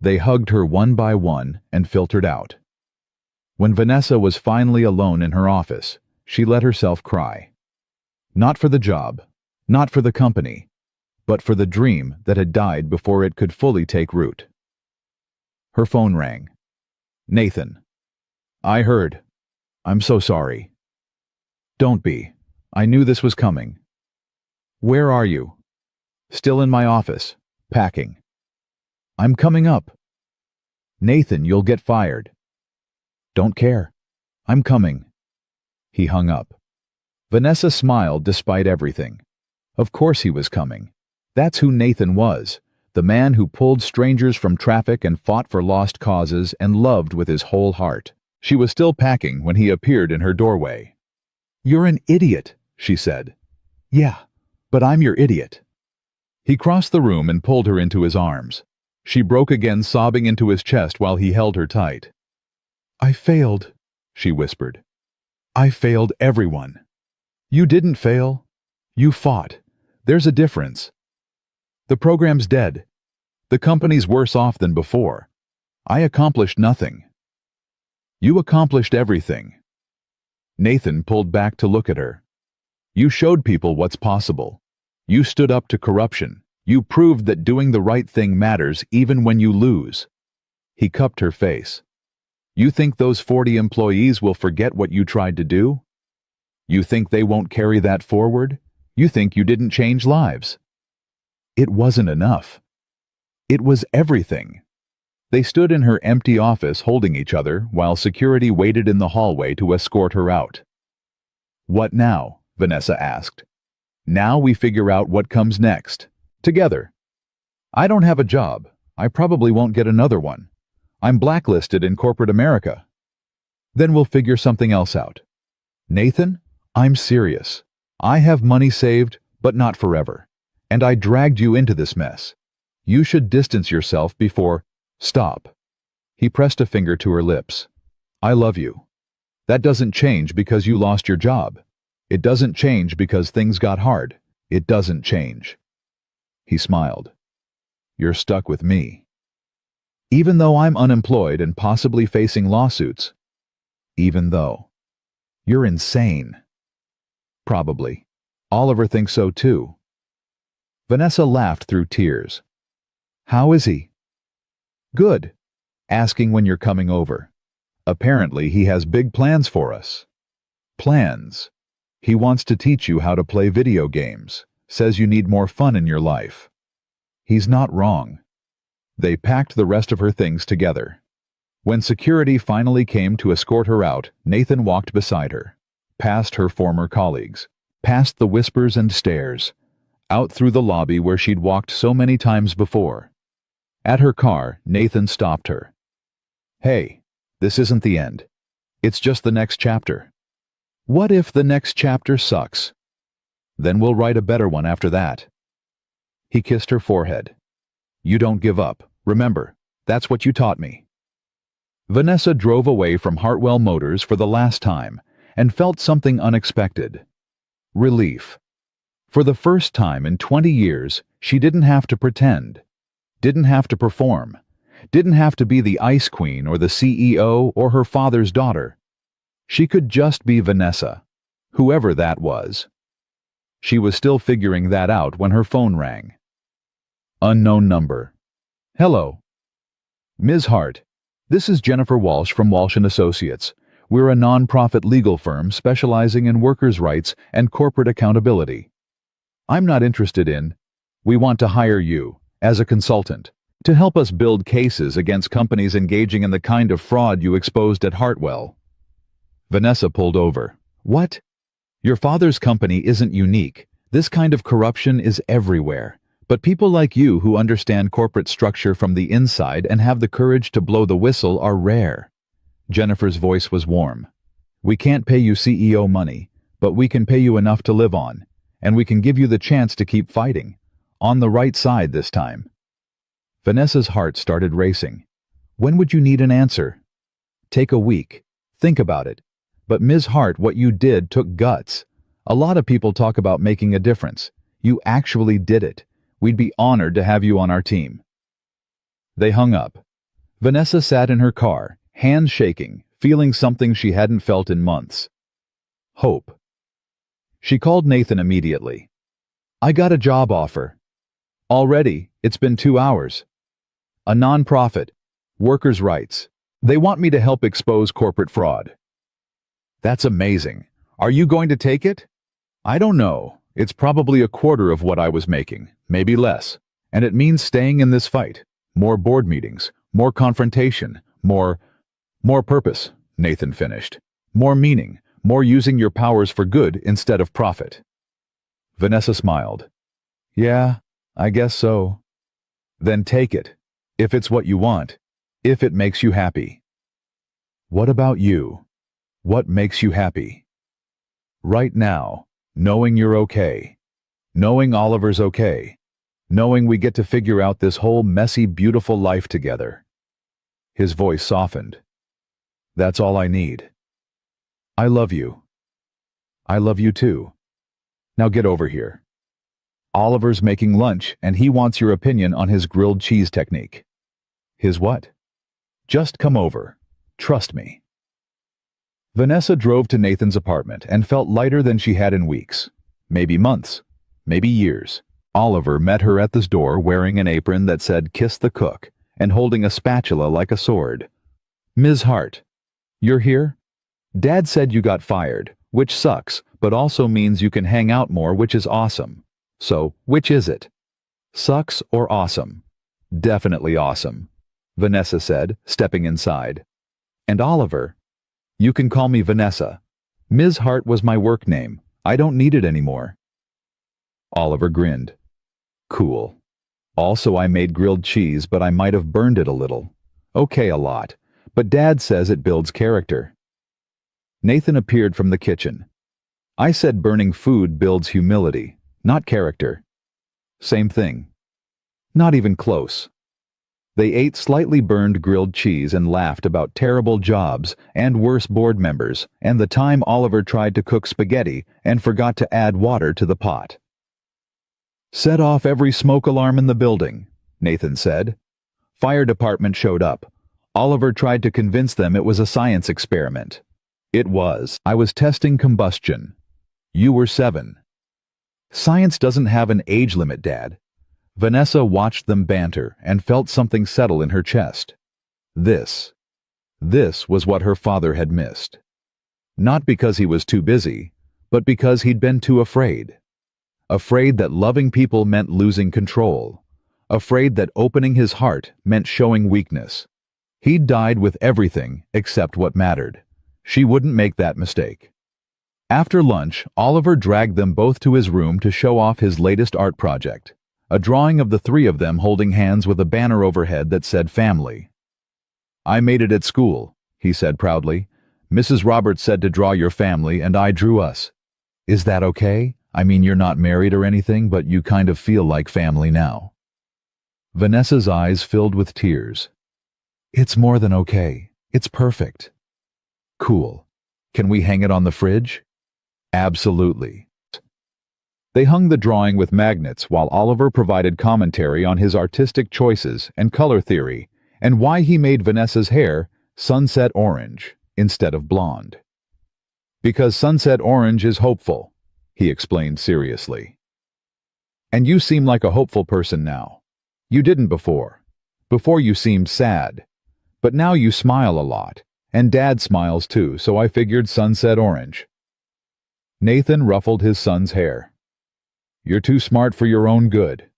They hugged her one by one and filtered out. When Vanessa was finally alone in her office, she let herself cry. Not for the job, not for the company, but for the dream that had died before it could fully take root. Her phone rang. Nathan. I heard. I'm so sorry. Don't be. I knew this was coming. Where are you? Still in my office, packing. I'm coming up. Nathan, you'll get fired. Don't care. I'm coming. He hung up. Vanessa smiled despite everything. Of course he was coming. That's who Nathan was, the man who pulled strangers from traffic and fought for lost causes and loved with his whole heart. She was still packing when he appeared in her doorway. "You're an idiot," she said. "Yeah, but I'm your idiot." He crossed the room and pulled her into his arms. She broke again, sobbing into his chest while he held her tight. "I failed," she whispered. "I failed everyone." "You didn't fail. You fought. There's a difference. The program's dead. The company's worse off than before. I accomplished nothing. You accomplished everything." Nathan pulled back to look at her. "You showed people what's possible. You stood up to corruption. You proved that doing the right thing matters even when you lose." He cupped her face. "You think those 40 employees will forget what you tried to do? You think they won't carry that forward? You think you didn't change lives?" It wasn't enough. It was everything. They stood in her empty office holding each other while security waited in the hallway to escort her out. "What now?" Vanessa asked. "Now we figure out what comes next. Together. I don't have a job. I probably won't get another one. I'm blacklisted in corporate America. Then we'll figure something else out. Nathan, I'm serious. I have money saved, but not forever. And I dragged you into this mess. You should distance yourself before—" "Stop." He pressed a finger to her lips. "I love you. That doesn't change because you lost your job. It doesn't change because things got hard. It doesn't change." He smiled. "You're stuck with me. Even though I'm unemployed and possibly facing lawsuits. Even though. You're insane." "Probably. Oliver thinks so too." Vanessa laughed through tears. "How is he?" "Good. Asking when you're coming over. Apparently he has big plans for us." "Plans? He wants to teach you how to play video games. Says you need more fun in your life." He's not wrong. They packed the rest of her things together. When security finally came to escort her out, Nathan walked beside her, past her former colleagues, past the whispers and stares, out through the lobby where she'd walked so many times before. At her car, Nathan stopped her. "Hey, this isn't the end. It's just the next chapter. What if the next chapter sucks? Then we'll write a better one after that." He kissed her forehead. "You don't give up. Remember, that's what you taught me." Vanessa drove away from Hartwell Motors for the last time and felt something unexpected. Relief. For the first time in 20 years, she didn't have to pretend, didn't have to perform, didn't have to be the ice queen or the CEO or her father's daughter. She could just be Vanessa, whoever that was. She was still figuring that out when her phone rang. Unknown number. "Hello. Ms. Hart, this is Jennifer Walsh from Walsh & Associates. We're a non-profit legal firm specializing in workers' rights and corporate accountability. I'm not interested in. We want to hire you, as a consultant, to help us build cases against companies engaging in the kind of fraud you exposed at Hartwell." Vanessa pulled over. "What? Your father's company isn't unique. This kind of corruption is everywhere. But people like you who understand corporate structure from the inside and have the courage to blow the whistle are rare." Jennifer's voice was warm. "We can't pay you CEO money, but we can pay you enough to live on, and we can give you the chance to keep fighting. On the right side this time." Vanessa's heart started racing. "When would you need an answer?" "Take a week. Think about it. But Ms. Hart, what you did took guts. A lot of people talk about making a difference. You actually did it. We'd be honored to have you on our team." They hung up. Vanessa sat in her car, hands shaking, feeling something she hadn't felt in months. Hope. She called Nathan immediately. "I got a job offer. Already, it's been 2 hours. A non-profit. Workers' rights. They want me to help expose corporate fraud." "That's amazing. Are you going to take it?" "I don't know. It's probably a quarter of what I was making, maybe less. And it means staying in this fight. More board meetings, more confrontation, more purpose," Nathan finished. "More meaning, more using your powers for good instead of profit." Vanessa smiled. "Yeah, I guess so." Then take it. If it's what you want. If it makes you happy. What about you? What makes you happy? Right now, knowing you're okay. Knowing Oliver's okay. Knowing we get to figure out this whole messy, beautiful life together. His voice softened. That's all I need. I love you. I love you too. Now get over here. Oliver's making lunch and he wants your opinion on his grilled cheese technique. His what? Just come over. Trust me. Vanessa drove to Nathan's apartment and felt lighter than she had in weeks. Maybe months. Maybe years. Oliver met her at the door wearing an apron that said "Kiss the Cook" and holding a spatula like a sword. Ms. Hart, you're here? Dad said you got fired, which sucks, but also means you can hang out more, which is awesome. So, which is it? Sucks or awesome? Definitely awesome, Vanessa said, stepping inside. And Oliver? You can call me Vanessa. Ms. Hart was my work name. I don't need it anymore. Oliver grinned. Cool. Also, I made grilled cheese, but I might have burned it a little. Okay, a lot. But Dad says it builds character. Nathan appeared from the kitchen. I said burning food builds humility, not character. Same thing. Not even close. They ate slightly burned grilled cheese and laughed about terrible jobs and worse board members and the time Oliver tried to cook spaghetti and forgot to add water to the pot. Set off every smoke alarm in the building, Nathan said. Fire department showed up. Oliver tried to convince them it was a science experiment. It was. I was testing combustion. You were 7. Science doesn't have an age limit, Dad. Vanessa watched them banter and felt something settle in her chest. This was what her father had missed. Not because he was too busy, but because he'd been too afraid. Afraid that loving people meant losing control. Afraid that opening his heart meant showing weakness. He'd died with everything except what mattered. She wouldn't make that mistake. After lunch, Oliver dragged them both to his room to show off his latest art project. A drawing of the 3 of them holding hands with a banner overhead that said family. I made it at school, he said proudly. Mrs. Roberts said to draw your family and I drew us. Is that okay? I mean, you're not married or anything, but you kind of feel like family now. Vanessa's eyes filled with tears. It's more than okay. It's perfect. Cool. Can we hang it on the fridge? Absolutely. They hung the drawing with magnets while Oliver provided commentary on his artistic choices and color theory and why he made Vanessa's hair sunset orange instead of blonde. Because sunset orange is hopeful, he explained seriously. And you seem like a hopeful person now. You didn't before. Before you seemed sad. But now you smile a lot. And Dad smiles too, so I figured sunset orange. Nathan ruffled his son's hair. You're too smart for your own good.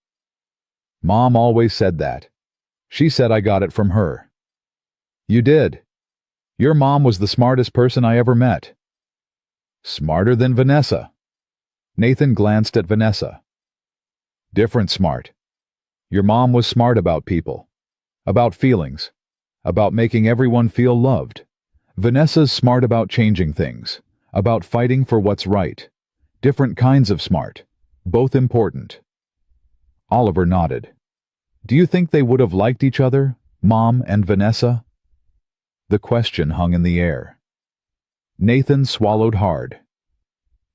Mom always said that. She said I got it from her. You did. Your mom was the smartest person I ever met. Smarter than Vanessa. Nathan glanced at Vanessa. Different smart. Your mom was smart about people. About feelings. About making everyone feel loved. Vanessa's smart about changing things. About fighting for what's right. Different kinds of smart. Both important. Oliver nodded. Do you think they would have liked each other, Mom and Vanessa? The question hung in the air. Nathan swallowed hard.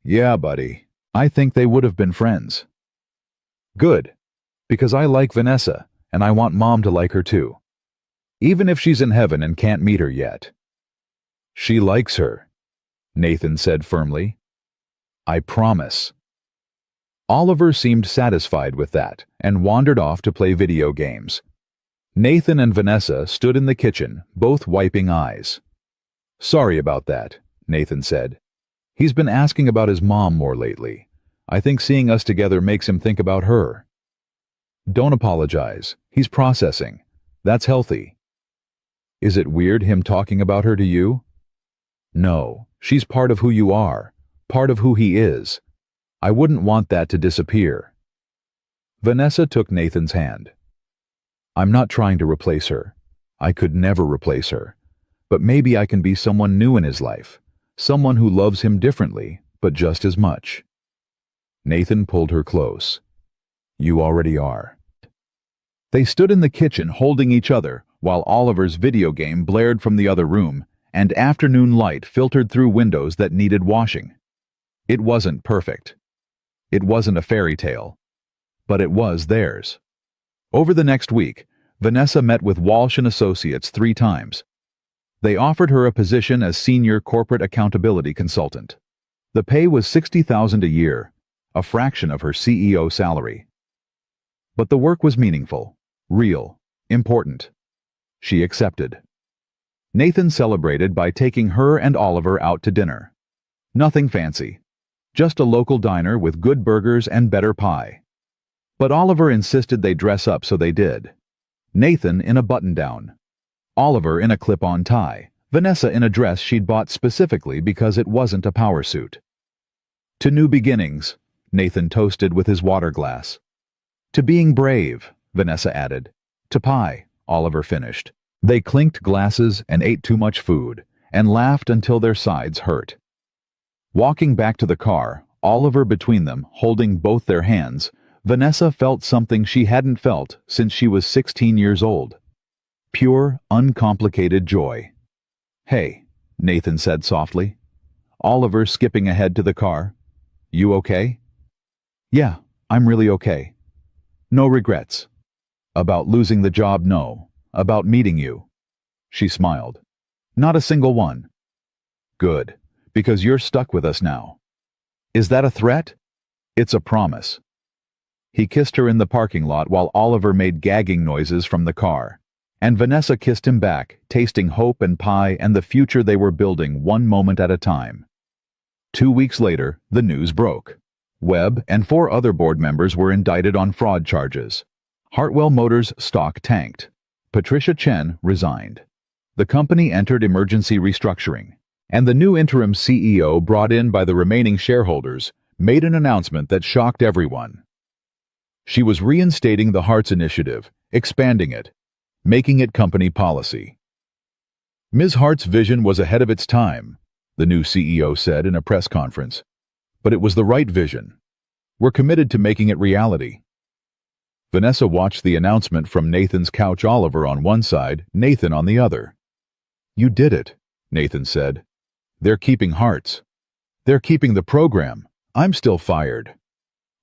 Yeah, buddy. I think they would have been friends. Good. Because I like Vanessa, and I want Mom to like her too. Even if she's in heaven and can't meet her yet. She likes her, Nathan said firmly. I promise. Oliver seemed satisfied with that and wandered off to play video games. Nathan and Vanessa stood in the kitchen, both wiping eyes. Sorry about that, Nathan said. He's been asking about his mom more lately. I think seeing us together makes him think about her. Don't apologize. He's processing. That's healthy. Is it weird him talking about her to you? No, she's part of who you are, part of who he is. I wouldn't want that to disappear. Vanessa took Nathan's hand. I'm not trying to replace her. I could never replace her. But maybe I can be someone new in his life. Someone who loves him differently, but just as much. Nathan pulled her close. You already are. They stood in the kitchen holding each other while Oliver's video game blared from the other room and afternoon light filtered through windows that needed washing. It wasn't perfect. It wasn't a fairy tale. But it was theirs. Over the next week, Vanessa met with Walsh & Associates 3 times. They offered her a position as senior corporate accountability consultant. The pay was $60,000 a year, a fraction of her CEO salary. But the work was meaningful, real, important. She accepted. Nathan celebrated by taking her and Oliver out to dinner. Nothing fancy. Just a local diner with good burgers and better pie. But Oliver insisted they dress up, so they did. Nathan in a button-down. Oliver in a clip-on tie. Vanessa in a dress she'd bought specifically because it wasn't a power suit. To new beginnings, Nathan toasted with his water glass. To being brave, Vanessa added. To pie, Oliver finished. They clinked glasses and ate too much food, and laughed until their sides hurt. Walking back to the car, Oliver between them, holding both their hands, Vanessa felt something she hadn't felt since she was 16 years old. Pure, uncomplicated joy. Hey, Nathan said softly. Oliver skipping ahead to the car. You okay? Yeah, I'm really okay. No regrets. About losing the job, no. About meeting you. She smiled. Not a single one. Good, because you're stuck with us now. Is that a threat? It's a promise. He kissed her in the parking lot while Oliver made gagging noises from the car. And Vanessa kissed him back, tasting hope and pie and the future they were building one moment at a time. 2 weeks later, the news broke. Webb and 4 other board members were indicted on fraud charges. Hartwell Motors' stock tanked. Patricia Chen resigned. The company entered emergency restructuring. And the new interim CEO, brought in by the remaining shareholders, made an announcement that shocked everyone. She was reinstating the Hearts Initiative, expanding it, making it company policy. Ms. Hart's vision was ahead of its time, the new CEO said in a press conference. But it was the right vision. We're committed to making it reality. Vanessa watched the announcement from Nathan's couch, Oliver on one side, Nathan on the other. You did it, Nathan said. They're keeping Hearts. They're keeping the program. I'm still fired.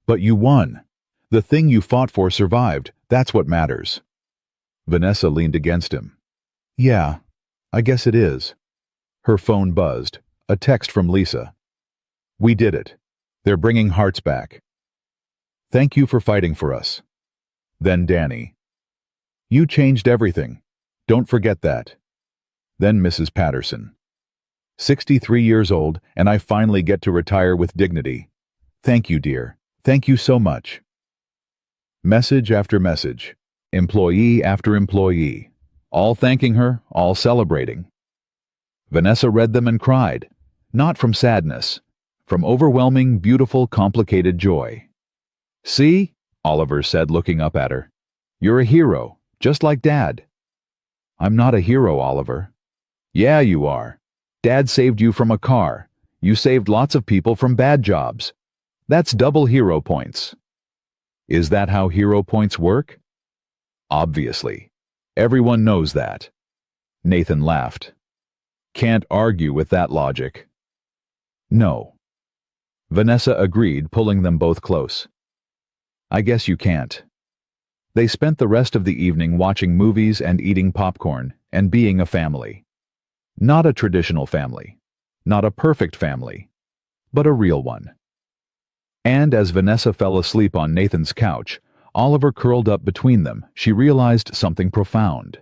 But you won. The thing you fought for survived. That's what matters. Vanessa leaned against him. Yeah, I guess it is. Her phone buzzed. A text from Lisa. We did it. They're bringing Hearts back. Thank you for fighting for us. Then Danny. You changed everything. Don't forget that. Then Mrs. Patterson. 63 years old, and I finally get to retire with dignity. Thank you, dear. Thank you so much. Message after message. Employee after employee. All thanking her, all celebrating. Vanessa read them and cried. Not from sadness. From overwhelming, beautiful, complicated joy. See? Oliver said, looking up at her. You're a hero, just like Dad. I'm not a hero, Oliver. Yeah, you are. Dad saved you from a car. You saved lots of people from bad jobs. That's double hero points. Is that how hero points work? Obviously. Everyone knows that. Nathan laughed. Can't argue with that logic. No. Vanessa agreed, pulling them both close. I guess you can't. They spent the rest of the evening watching movies and eating popcorn and being a family. Not a traditional family. Not a perfect family. But a real one. And as Vanessa fell asleep on Nathan's couch, Oliver curled up between them, she realized something profound.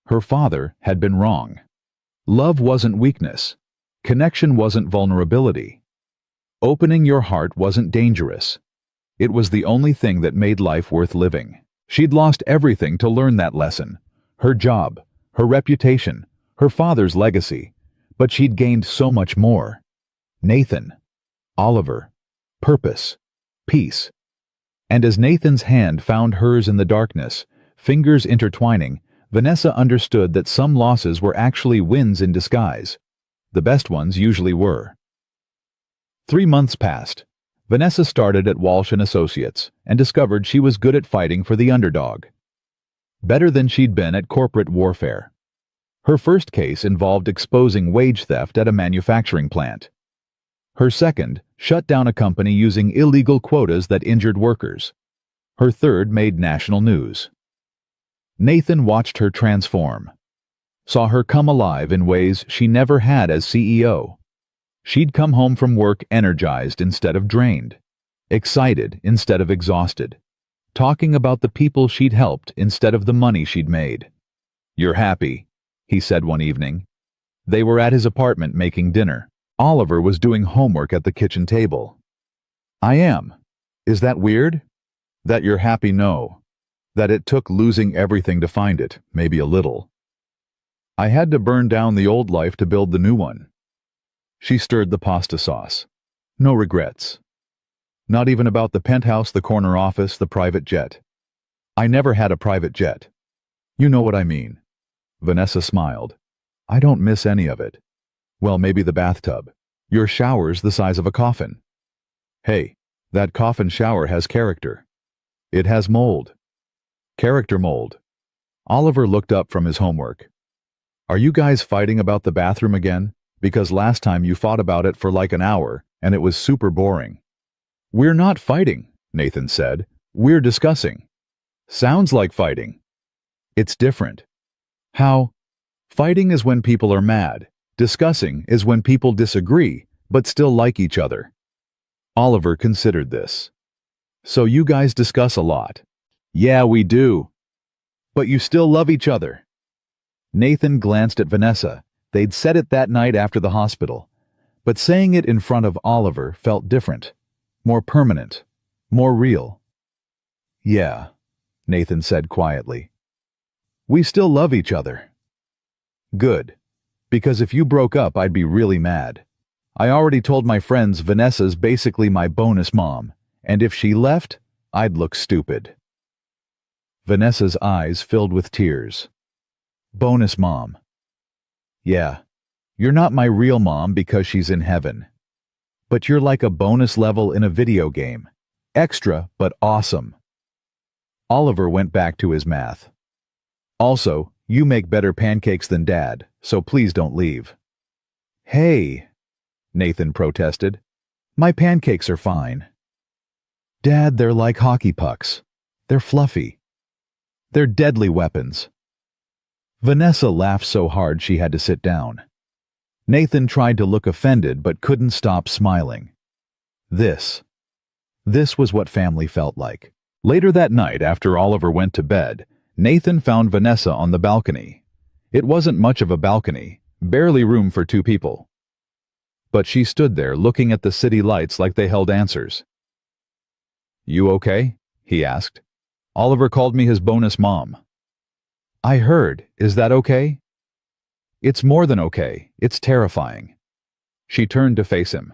Her father had been wrong. Love wasn't weakness. Connection wasn't vulnerability. Opening your heart wasn't dangerous. It was the only thing that made life worth living. She'd lost everything to learn that lesson. Her job, her reputation, her father's legacy. But she'd gained so much more. Nathan, Oliver, purpose, peace. And as Nathan's hand found hers in the darkness, Fingers intertwining, Vanessa understood that some losses were actually wins in disguise. The best ones usually were. 3 months passed. Vanessa started at Walsh & Associates and discovered she was good at fighting for the underdog. Better than she'd been at corporate warfare. Her first case involved exposing wage theft at a manufacturing plant. Her second shut down a company using illegal quotas that injured workers. Her third made national news. Nathan watched her transform. Saw her come alive in ways she never had as CEO. She'd come home from work energized instead of drained, excited instead of exhausted, talking about the people she'd helped instead of the money she'd made. "You're happy," he said one evening. They were at his apartment making dinner. Oliver was doing homework at the kitchen table. "I am. Is that weird?" "That you're happy, no. That it took losing everything to find it, maybe a little. I had to burn down the old life to build the new one." She stirred the pasta sauce. "No regrets. Not even about the penthouse, the corner office, the private jet." "I never had a private jet." "You know what I mean." Vanessa smiled. "I don't miss any of it." "Well, maybe the bathtub. Your shower's the size of a coffin." "Hey, that coffin shower has character. It has mold. Character mold." Oliver looked up from his homework. "Are you guys fighting about the bathroom again? Because last time you fought about it for like an hour, and it was super boring." "We're not fighting," Nathan said. "We're discussing." "Sounds like fighting." "It's different." "How?" "Fighting is when people are mad. Discussing is when people disagree, but still like each other." Oliver considered this. "So you guys discuss a lot." "Yeah, we do." "But you still love each other." Nathan glanced at Vanessa. They'd said it that night after the hospital. But saying it in front of Oliver felt different. More permanent. More real. "Yeah," Nathan said quietly. "We still love each other." "Good. Because if you broke up, I'd be really mad. I already told my friends Vanessa's basically my bonus mom, and if she left, I'd look stupid." Vanessa's eyes filled with tears. "Bonus mom." "Yeah, you're not my real mom because she's in heaven. But you're like a bonus level in a video game. Extra, but awesome." Oliver went back to his math. "Also, you make better pancakes than Dad, so please don't leave." "Hey," Nathan protested. "My pancakes are fine." "Dad, they're like hockey pucks. They're fluffy. They're deadly weapons." Vanessa laughed so hard she had to sit down. Nathan tried to look offended but couldn't stop smiling. This was what family felt like. Later that night, after Oliver went to bed, Nathan found Vanessa on the balcony. It wasn't much of a balcony, barely room for 2 people. But she stood there looking at the city lights like they held answers. "You okay?" he asked. "Oliver called me his bonus mom." "I heard. Is that okay?" "It's more than okay. It's terrifying." She turned to face him.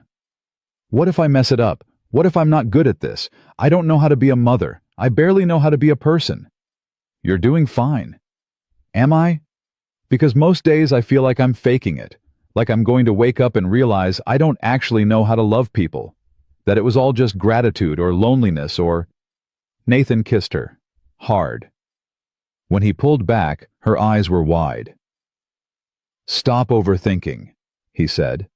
"What if I mess it up? What if I'm not good at this? I don't know how to be a mother. I barely know how to be a person." "You're doing fine." "Am I? Because most days I feel like I'm faking it, like I'm going to wake up and realize I don't actually know how to love people, that it was all just gratitude or loneliness or—" Nathan kissed her, hard. When he pulled back, her eyes were wide. "Stop overthinking," he said.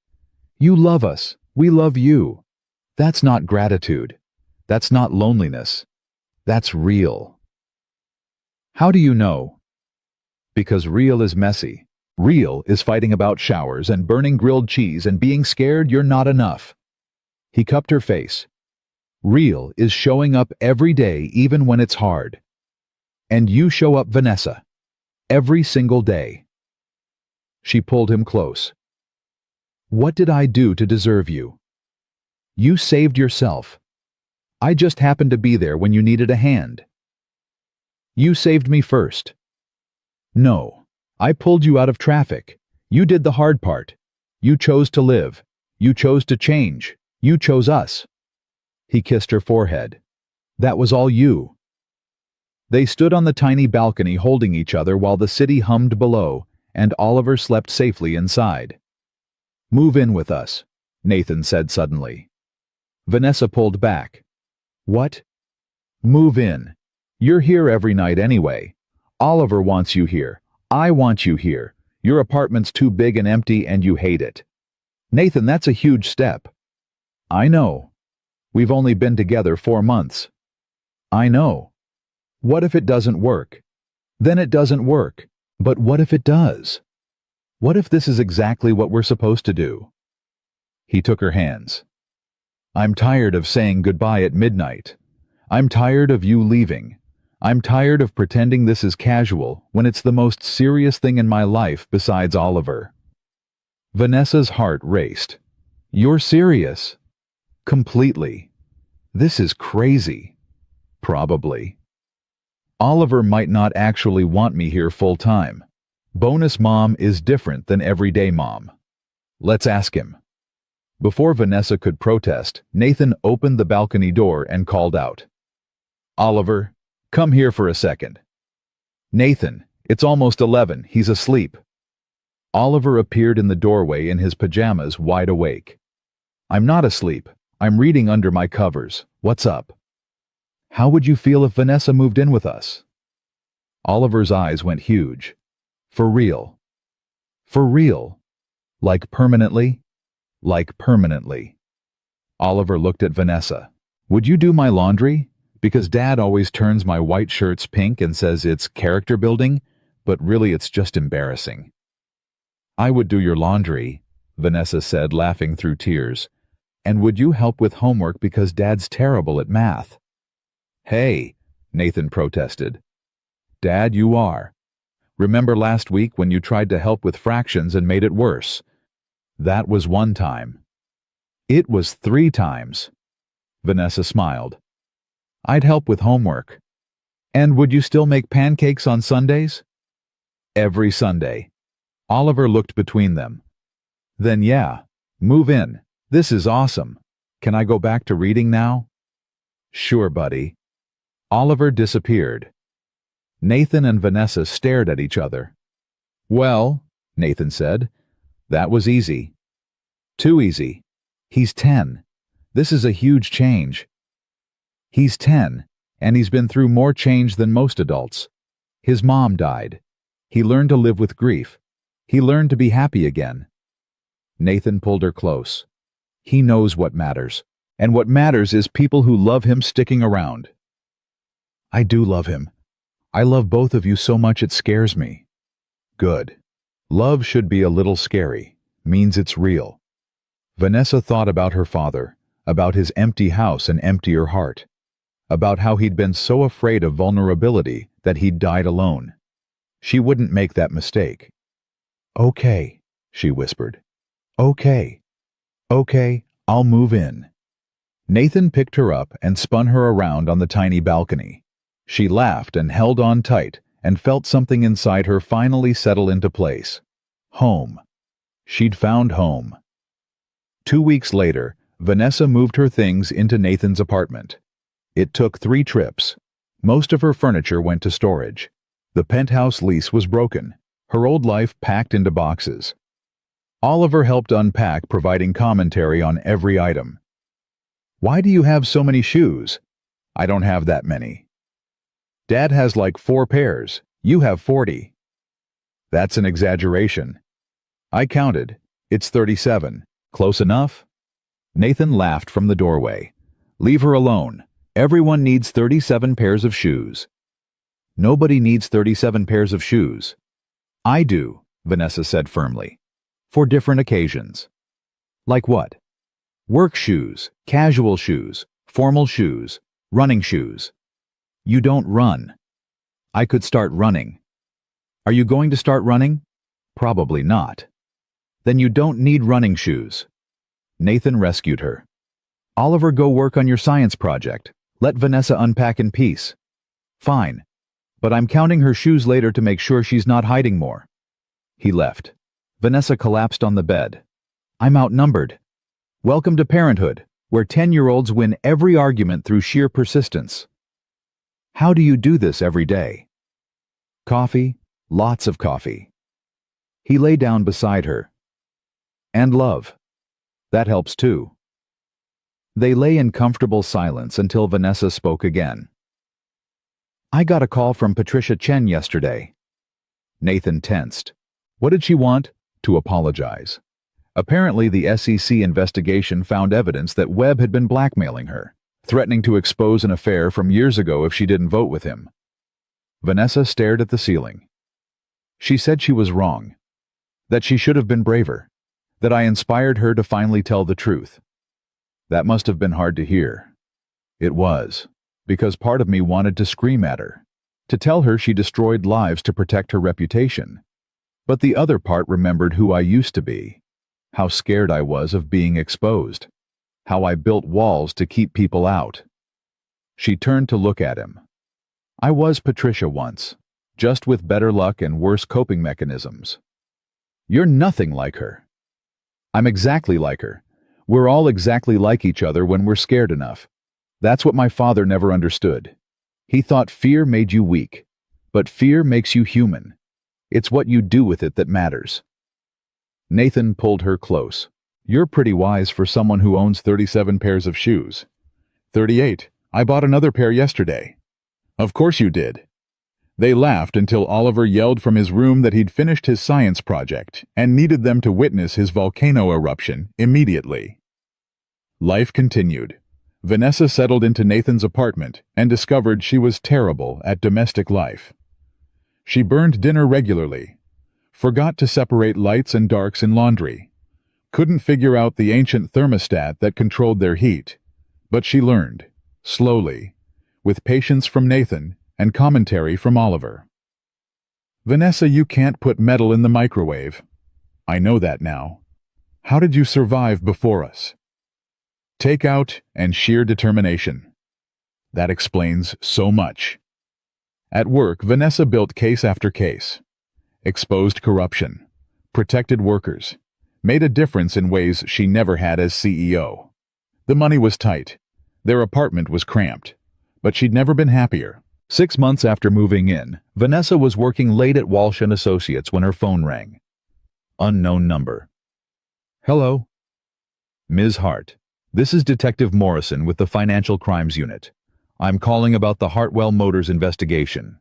"You love us. We love you. That's not gratitude. That's not loneliness. That's real." "How do you know?" "Because real is messy. Real is fighting about showers and burning grilled cheese and being scared you're not enough." He cupped her face. "Real is showing up every day even when it's hard. And you show up, Vanessa. Every single day." She pulled him close. "What did I do to deserve you? You saved yourself. I just happened to be there when you needed a hand. You saved me first. No, I pulled you out of traffic. You did the hard part. You chose to live. You chose to change. You chose us." He kissed her forehead. "That was all you." They stood on the tiny balcony holding each other while the city hummed below, and Oliver slept safely inside. "Move in with us," Nathan said suddenly. Vanessa pulled back. "What?" "Move in. You're here every night anyway. Oliver wants you here. I want you here. Your apartment's too big and empty and you hate it." "Nathan, that's a huge step." "I know. We've only been together 4 months." "I know. What if it doesn't work?" "Then it doesn't work. But what if it does? What if this is exactly what we're supposed to do?" He took her hands. "I'm tired of saying goodbye at midnight. I'm tired of you leaving. I'm tired of pretending this is casual when it's the most serious thing in my life besides Oliver." Vanessa's heart raced. "You're serious?" "Completely. This is crazy." "Probably. Oliver might not actually want me here full time. Bonus mom is different than everyday mom. Let's ask him." Before Vanessa could protest, Nathan opened the balcony door and called out, "Oliver, come here for a second." "Nathan, it's almost 11. He's asleep." Oliver appeared in the doorway in his pajamas, wide awake. "I'm not asleep. I'm reading under my covers. What's up?" "How would you feel if Vanessa moved in with us?" Oliver's eyes went huge. "For real?" "For real? Like permanently?" "Like permanently." Oliver looked at Vanessa. "Would you do my laundry? Because Dad always turns my white shirts pink and says it's character building, but really it's just embarrassing." "I would do your laundry," Vanessa said, laughing through tears. "And would you help with homework because Dad's terrible at math?" "Hey," Nathan protested. "Dad, you are. Remember last week when you tried to help with fractions and made it worse? That was 1 time. It was 3 times. Vanessa smiled. "I'd help with homework." "And would you still make pancakes on Sundays?" "Every Sunday." Oliver looked between them. "Then yeah, move in. This is awesome. Can I go back to reading now?" "Sure, buddy." Oliver disappeared. Nathan and Vanessa stared at each other. "Well," Nathan said, "that was easy." "Too easy. He's 10. This is a huge change." "He's 10, and he's been through more change than most adults. His mom died. He learned to live with grief. He learned to be happy again." Nathan pulled her close. "He knows what matters, and what matters is people who love him sticking around." "I do love him. I love both of you so much it scares me." "Good. Love should be a little scary. Means it's real." Vanessa thought about her father, about his empty house and emptier heart, about how he'd been so afraid of vulnerability that he'd died alone. She wouldn't make that mistake. "Okay," she whispered. "Okay. Okay, I'll move in." Nathan picked her up and spun her around on the tiny balcony. She laughed and held on tight and felt something inside her finally settle into place. Home. She'd found home. 2 weeks later, Vanessa moved her things into Nathan's apartment. It took 3 trips. Most of her furniture went to storage. The penthouse lease was broken, her old life packed into boxes. Oliver helped unpack, providing commentary on every item. "Why do you have so many shoes?" "I don't have that many." "Dad has like 4 pairs. You have 40. "That's an exaggeration." "I counted. It's 37. Close enough?" Nathan laughed from the doorway. "Leave her alone. Everyone needs 37 pairs of shoes." "Nobody needs 37 pairs of shoes." "I do," Vanessa said firmly. "For different occasions." "Like what?" "Work shoes, casual shoes, formal shoes, running shoes." "You don't run." "I could start running." "Are you going to start running?" "Probably not." "Then you don't need running shoes." Nathan rescued her. "Oliver, go work on your science project. Let Vanessa unpack in peace." "Fine. But I'm counting her shoes later to make sure she's not hiding more." He left. Vanessa collapsed on the bed. "I'm outnumbered. Welcome to parenthood, where 10-year-olds win every argument through sheer persistence." How do you do this every day? Coffee, lots of coffee. He lay down beside her. And love. That helps too. They lay in comfortable silence until Vanessa spoke again. I got a call from Patricia Chen yesterday. Nathan tensed. What did she want? To apologize. Apparently, the SEC investigation found evidence that Webb had been blackmailing her, threatening to expose an affair from years ago if she didn't vote with him. Vanessa stared at the ceiling. She said she was wrong, that she should have been braver, that I inspired her to finally tell the truth. That must have been hard to hear. It was, because part of me wanted to scream at her, to tell her she destroyed lives to protect her reputation. But the other part remembered who I used to be, how scared I was of being exposed, how I built walls to keep people out. She turned to look at him. I was Patricia once, just with better luck and worse coping mechanisms. You're nothing like her. I'm exactly like her. We're all exactly like each other when we're scared enough. That's what my father never understood. He thought fear made you weak, but fear makes you human. It's what you do with it that matters. Nathan pulled her close. You're pretty wise for someone who owns 37 pairs of shoes. 38. I bought another pair yesterday. Of course you did. They laughed until Oliver yelled from his room that he'd finished his science project and needed them to witness his volcano eruption immediately. Life continued. Vanessa settled into Nathan's apartment and discovered she was terrible at domestic life. She burned dinner regularly, forgot to separate lights and darks in laundry, couldn't figure out the ancient thermostat that controlled their heat, but she learned, slowly, with patience from Nathan and commentary from Oliver. Vanessa, you can't put metal in the microwave. I know that now. How did you survive before us? Takeout and sheer determination. That explains so much. At work, Vanessa built case after case, exposed corruption, protected workers, made a difference in ways she never had as CEO. The money was tight, their apartment was cramped, but she'd never been happier. 6 months after moving in, Vanessa was working late at Walsh & Associates when her phone rang. Unknown number. Hello? Ms. Hart, this is Detective Morrison with the Financial Crimes Unit. I'm calling about the Hartwell Motors investigation.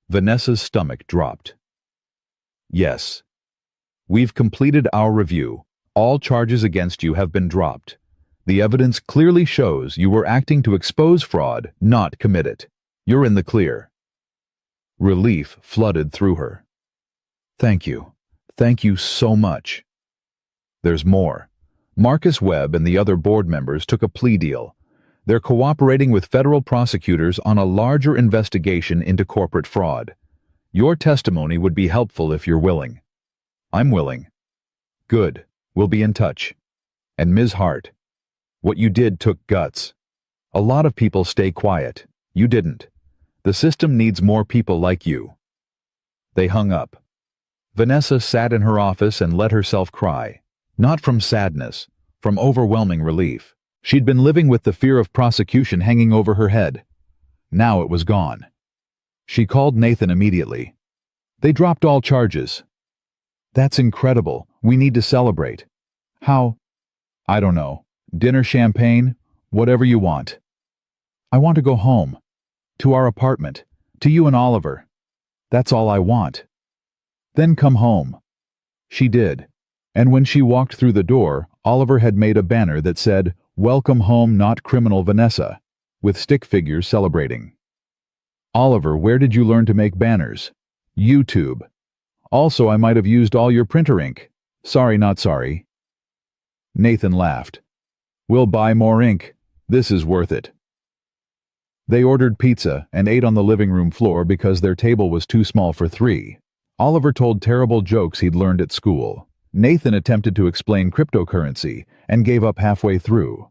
Vanessa's stomach dropped. Yes. We've completed our review. All charges against you have been dropped. The evidence clearly shows you were acting to expose fraud, not commit it. You're in the clear. Relief flooded through her. Thank you. Thank you so much. There's more. Marcus Webb and the other board members took a plea deal. They're cooperating with federal prosecutors on a larger investigation into corporate fraud. Your testimony would be helpful if you're willing. I'm willing. Good. We'll be in touch. And Ms. Hart, what you did took guts. A lot of people stay quiet. You didn't. The system needs more people like you. They hung up. Vanessa sat in her office and let herself cry. Not from sadness, from overwhelming relief. She'd been living with the fear of prosecution hanging over her head. Now it was gone. She called Nathan immediately. They dropped all charges. That's incredible. We need to celebrate. How? I don't know. Dinner, champagne, whatever you want. I want to go home. To our apartment. To you and Oliver. That's all I want. Then come home. She did. And when she walked through the door, Oliver had made a banner that said, Welcome home, not criminal Vanessa, with stick figures celebrating. Oliver, where did you learn to make banners? YouTube. Also, I might have used all your printer ink. Sorry, not sorry. Nathan laughed. We'll buy more ink. This is worth it. They ordered pizza and ate on the living room floor because their table was too small for 3. Oliver told terrible jokes he'd learned at school. Nathan attempted to explain cryptocurrency and gave up halfway through.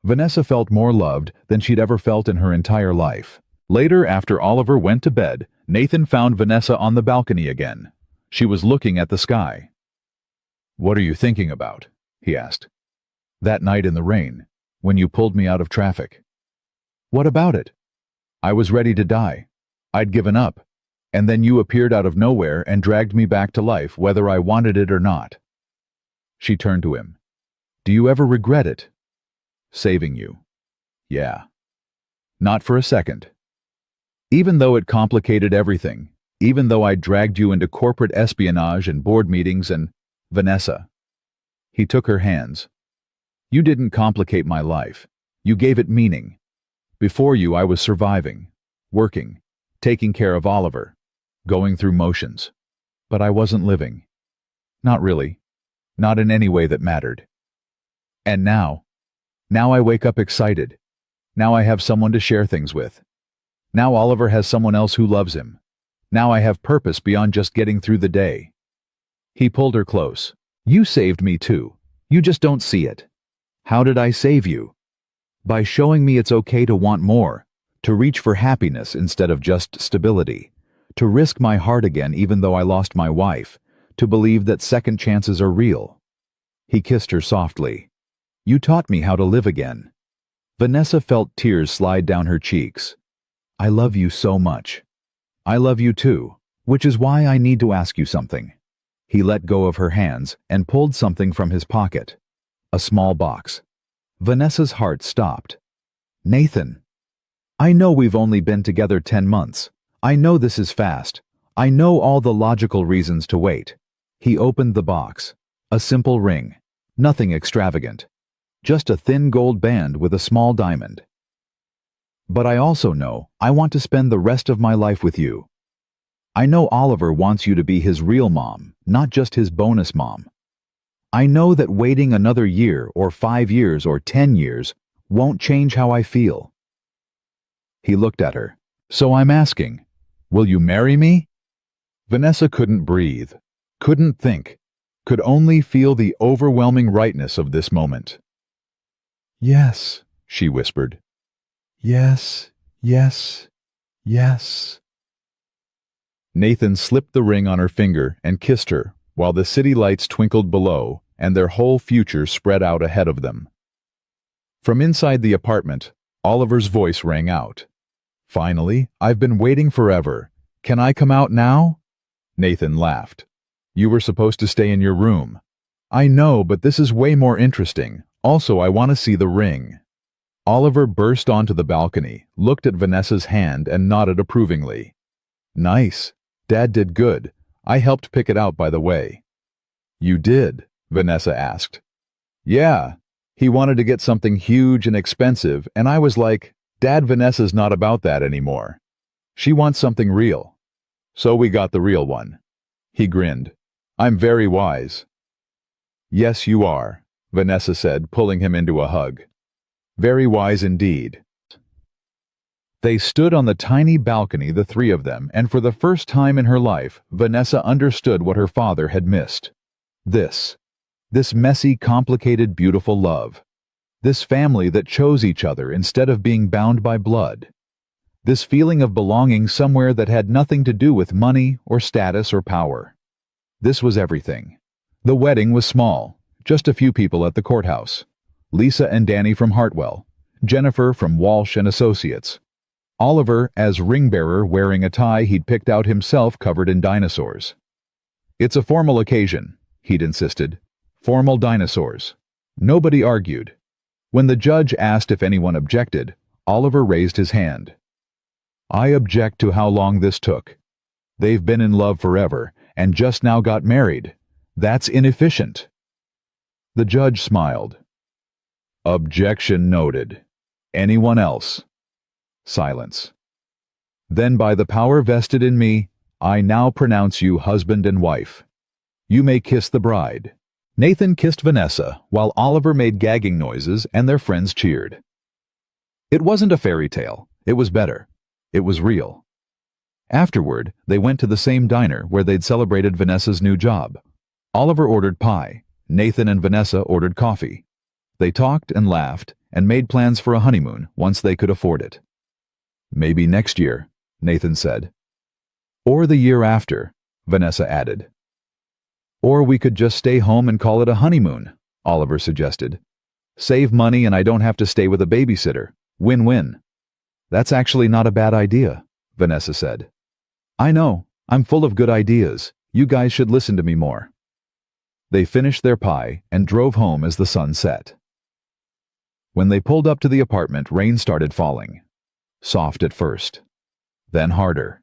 Vanessa felt more loved than she'd ever felt in her entire life. Later, after Oliver went to bed, Nathan found Vanessa on the balcony again. She was looking at the sky. What are you thinking about? He asked. That night in the rain, when you pulled me out of traffic. What about it? I was ready to die. I'd given up. And then you appeared out of nowhere and dragged me back to life, whether I wanted it or not. She turned to him. Do you ever regret it? Saving you. Yeah. Not for a second. Even though it complicated everything, even though I dragged you into corporate espionage and board meetings and Vanessa. He took her hands. You didn't complicate my life. You gave it meaning. Before you, I was surviving, working, taking care of Oliver, going through motions. But I wasn't living. Not really. Not in any way that mattered. And now I wake up excited. Now I have someone to share things with. Now Oliver has someone else who loves him. Now I have purpose beyond just getting through the day. He pulled her close. You saved me too. You just don't see it. How did I save you? By showing me it's okay to want more, to reach for happiness instead of just stability, to risk my heart again even though I lost my wife, to believe that second chances are real. He kissed her softly. You taught me how to live again. Vanessa felt tears slide down her cheeks. I love you so much. I love you too, which is why I need to ask you something. He let go of her hands and pulled something from his pocket. A small box. Vanessa's heart stopped. Nathan. I know we've only been together 10 months. I know this is fast. I know all the logical reasons to wait. He opened the box. A simple ring. Nothing extravagant. Just a thin gold band with a small diamond. But I also know I want to spend the rest of my life with you. I know Oliver wants you to be his real mom, not just his bonus mom. I know that waiting another year or 5 years or 10 years won't change how I feel. He looked at her. So I'm asking, will you marry me? Vanessa couldn't breathe, couldn't think, could only feel the overwhelming rightness of this moment. Yes, she whispered. Yes, yes, yes. Nathan slipped the ring on her finger and kissed her, while the city lights twinkled below and their whole future spread out ahead of them. From inside the apartment, Oliver's voice rang out. Finally, I've been waiting forever. Can I come out now? Nathan laughed. You were supposed to stay in your room. I know, but this is way more interesting. Also, I want to see the ring. Oliver burst onto the balcony, looked at Vanessa's hand and nodded approvingly. Nice. Dad did good. I helped pick it out, by the way. You did? Vanessa asked. Yeah. He wanted to get something huge and expensive, and I was like, Dad, Vanessa's not about that anymore. She wants something real. So we got the real one. He grinned. I'm very wise. Yes, you are, Vanessa said, pulling him into a hug. Very wise indeed. They stood on the tiny balcony, the three of them, and for the first time in her life, Vanessa understood what her father had missed. This messy, complicated, beautiful love. This family that chose each other instead of being bound by blood. This feeling of belonging somewhere that had nothing to do with money or status or power. This was everything. The wedding was small, just a few people at the courthouse. Lisa and Danny from Hartwell, Jennifer from Walsh and Associates. Oliver as ring-bearer wearing a tie he'd picked out himself covered in dinosaurs. It's a formal occasion, he'd insisted. Formal dinosaurs. Nobody argued. When the judge asked if anyone objected, Oliver raised his hand. I object to how long this took. They've been in love forever and just now got married. That's inefficient. The judge smiled. Objection noted. Anyone else? Silence. Then by the power vested in me, I now pronounce you husband and wife. You may kiss the bride. Nathan kissed Vanessa while Oliver made gagging noises and their friends cheered. It wasn't a fairy tale. It was better. It was real. Afterward, they went to the same diner where they'd celebrated Vanessa's new job. Oliver ordered pie. Nathan and Vanessa ordered coffee. They talked and laughed and made plans for a honeymoon once they could afford it. Maybe next year, Nathan said. Or the year after, Vanessa added. Or we could just stay home and call it a honeymoon, Oliver suggested. Save money and I don't have to stay with a babysitter. Win-win. That's actually not a bad idea, Vanessa said. I know, I'm full of good ideas. You guys should listen to me more. They finished their pie and drove home as the sun set. When they pulled up to the apartment, rain started falling. Soft at first, then harder.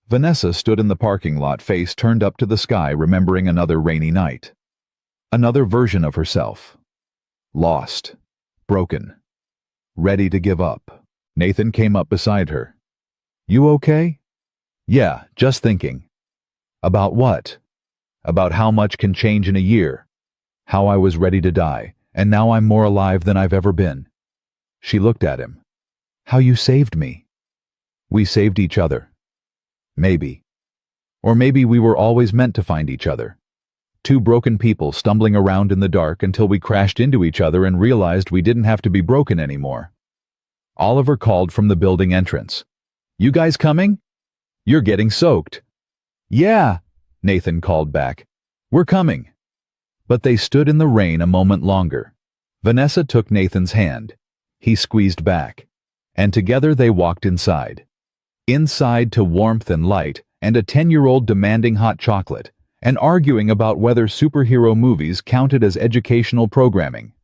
Vanessa stood in the parking lot, face turned up to the sky, remembering another rainy night. Another version of herself. Lost. Broken. Ready to give up. Nathan came up beside her. You okay? Yeah, just thinking. About what? About how much can change in a year. How I was ready to die, and now I'm more alive than I've ever been. She looked at him. How you saved me. We saved each other. Maybe. Or maybe we were always meant to find each other. Two broken people stumbling around in the dark until we crashed into each other and realized we didn't have to be broken anymore. Oliver called from the building entrance. You guys coming? You're getting soaked. Yeah, Nathan called back. We're coming. But they stood in the rain a moment longer. Vanessa took Nathan's hand. He squeezed back. And together they walked inside. Inside to warmth and light, and a 10-year-old demanding hot chocolate, and arguing about whether superhero movies counted as educational programming.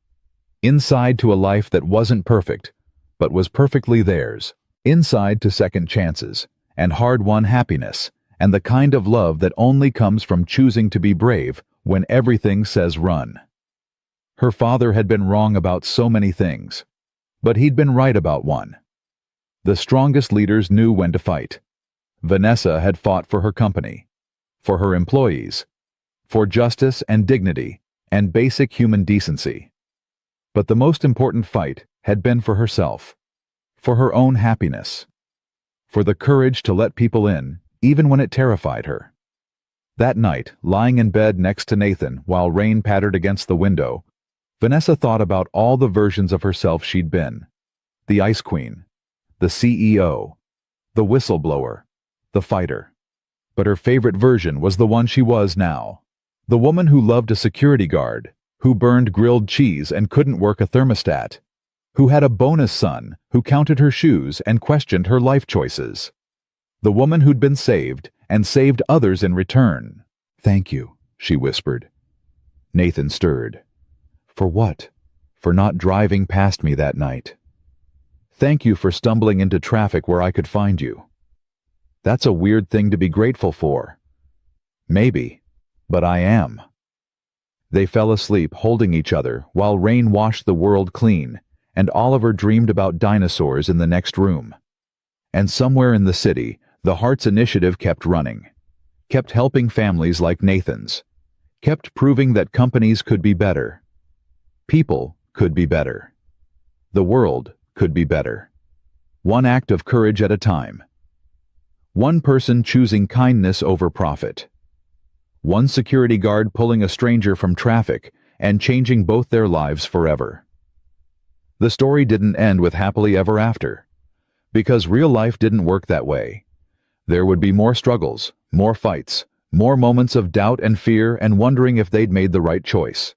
Inside to a life that wasn't perfect, but was perfectly theirs. Inside to second chances, and hard-won happiness, and the kind of love that only comes from choosing to be brave when everything says run. Her father had been wrong about so many things, but he'd been right about one. The strongest leaders knew when to fight. Vanessa had fought for her company, for her employees, for justice and dignity and basic human decency. But the most important fight had been for herself, for her own happiness, for the courage to let people in, even when it terrified her. That night, lying in bed next to Nathan while rain pattered against the window, Vanessa thought about all the versions of herself she'd been. The Ice Queen, the CEO, the whistleblower, the fighter. But her favorite version was the one she was now. The woman who loved a security guard, who burned grilled cheese and couldn't work a thermostat, who had a bonus son who counted her shoes and questioned her life choices. The woman who'd been saved and saved others in return. Thank you, she whispered. Nathan stirred. For what? For not driving past me that night. Thank you for stumbling into traffic where I could find you. That's a weird thing to be grateful for. Maybe, but I am. They fell asleep holding each other while rain washed the world clean, and Oliver dreamed about dinosaurs in the next room. And somewhere in the city, the Hearts Initiative kept running, kept helping families like Nathan's, kept proving that companies could be better. People could be better. The world could be better. One act of courage at a time. One person choosing kindness over profit. One security guard pulling a stranger from traffic and changing both their lives forever. The story didn't end with happily ever after, because real life didn't work that way. There would be more struggles, more fights, more moments of doubt and fear and wondering if they'd made the right choice.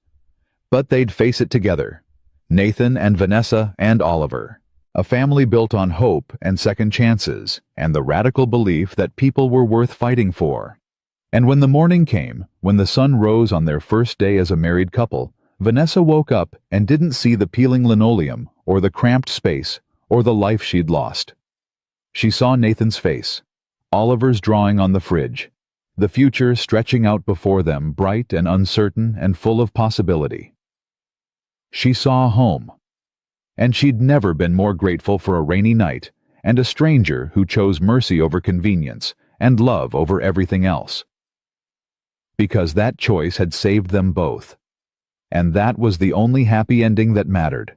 But they'd face it together, Nathan and Vanessa and Oliver. A family built on hope and second chances and the radical belief that people were worth fighting for. And when the morning came, when the sun rose on their first day as a married couple, Vanessa woke up and didn't see the peeling linoleum or the cramped space or the life she'd lost. She saw Nathan's face, Oliver's drawing on the fridge, the future stretching out before them, bright and uncertain and full of possibility. She saw a home, and she'd never been more grateful for a rainy night and a stranger who chose mercy over convenience and love over everything else. Because that choice had saved them both, and that was the only happy ending that mattered.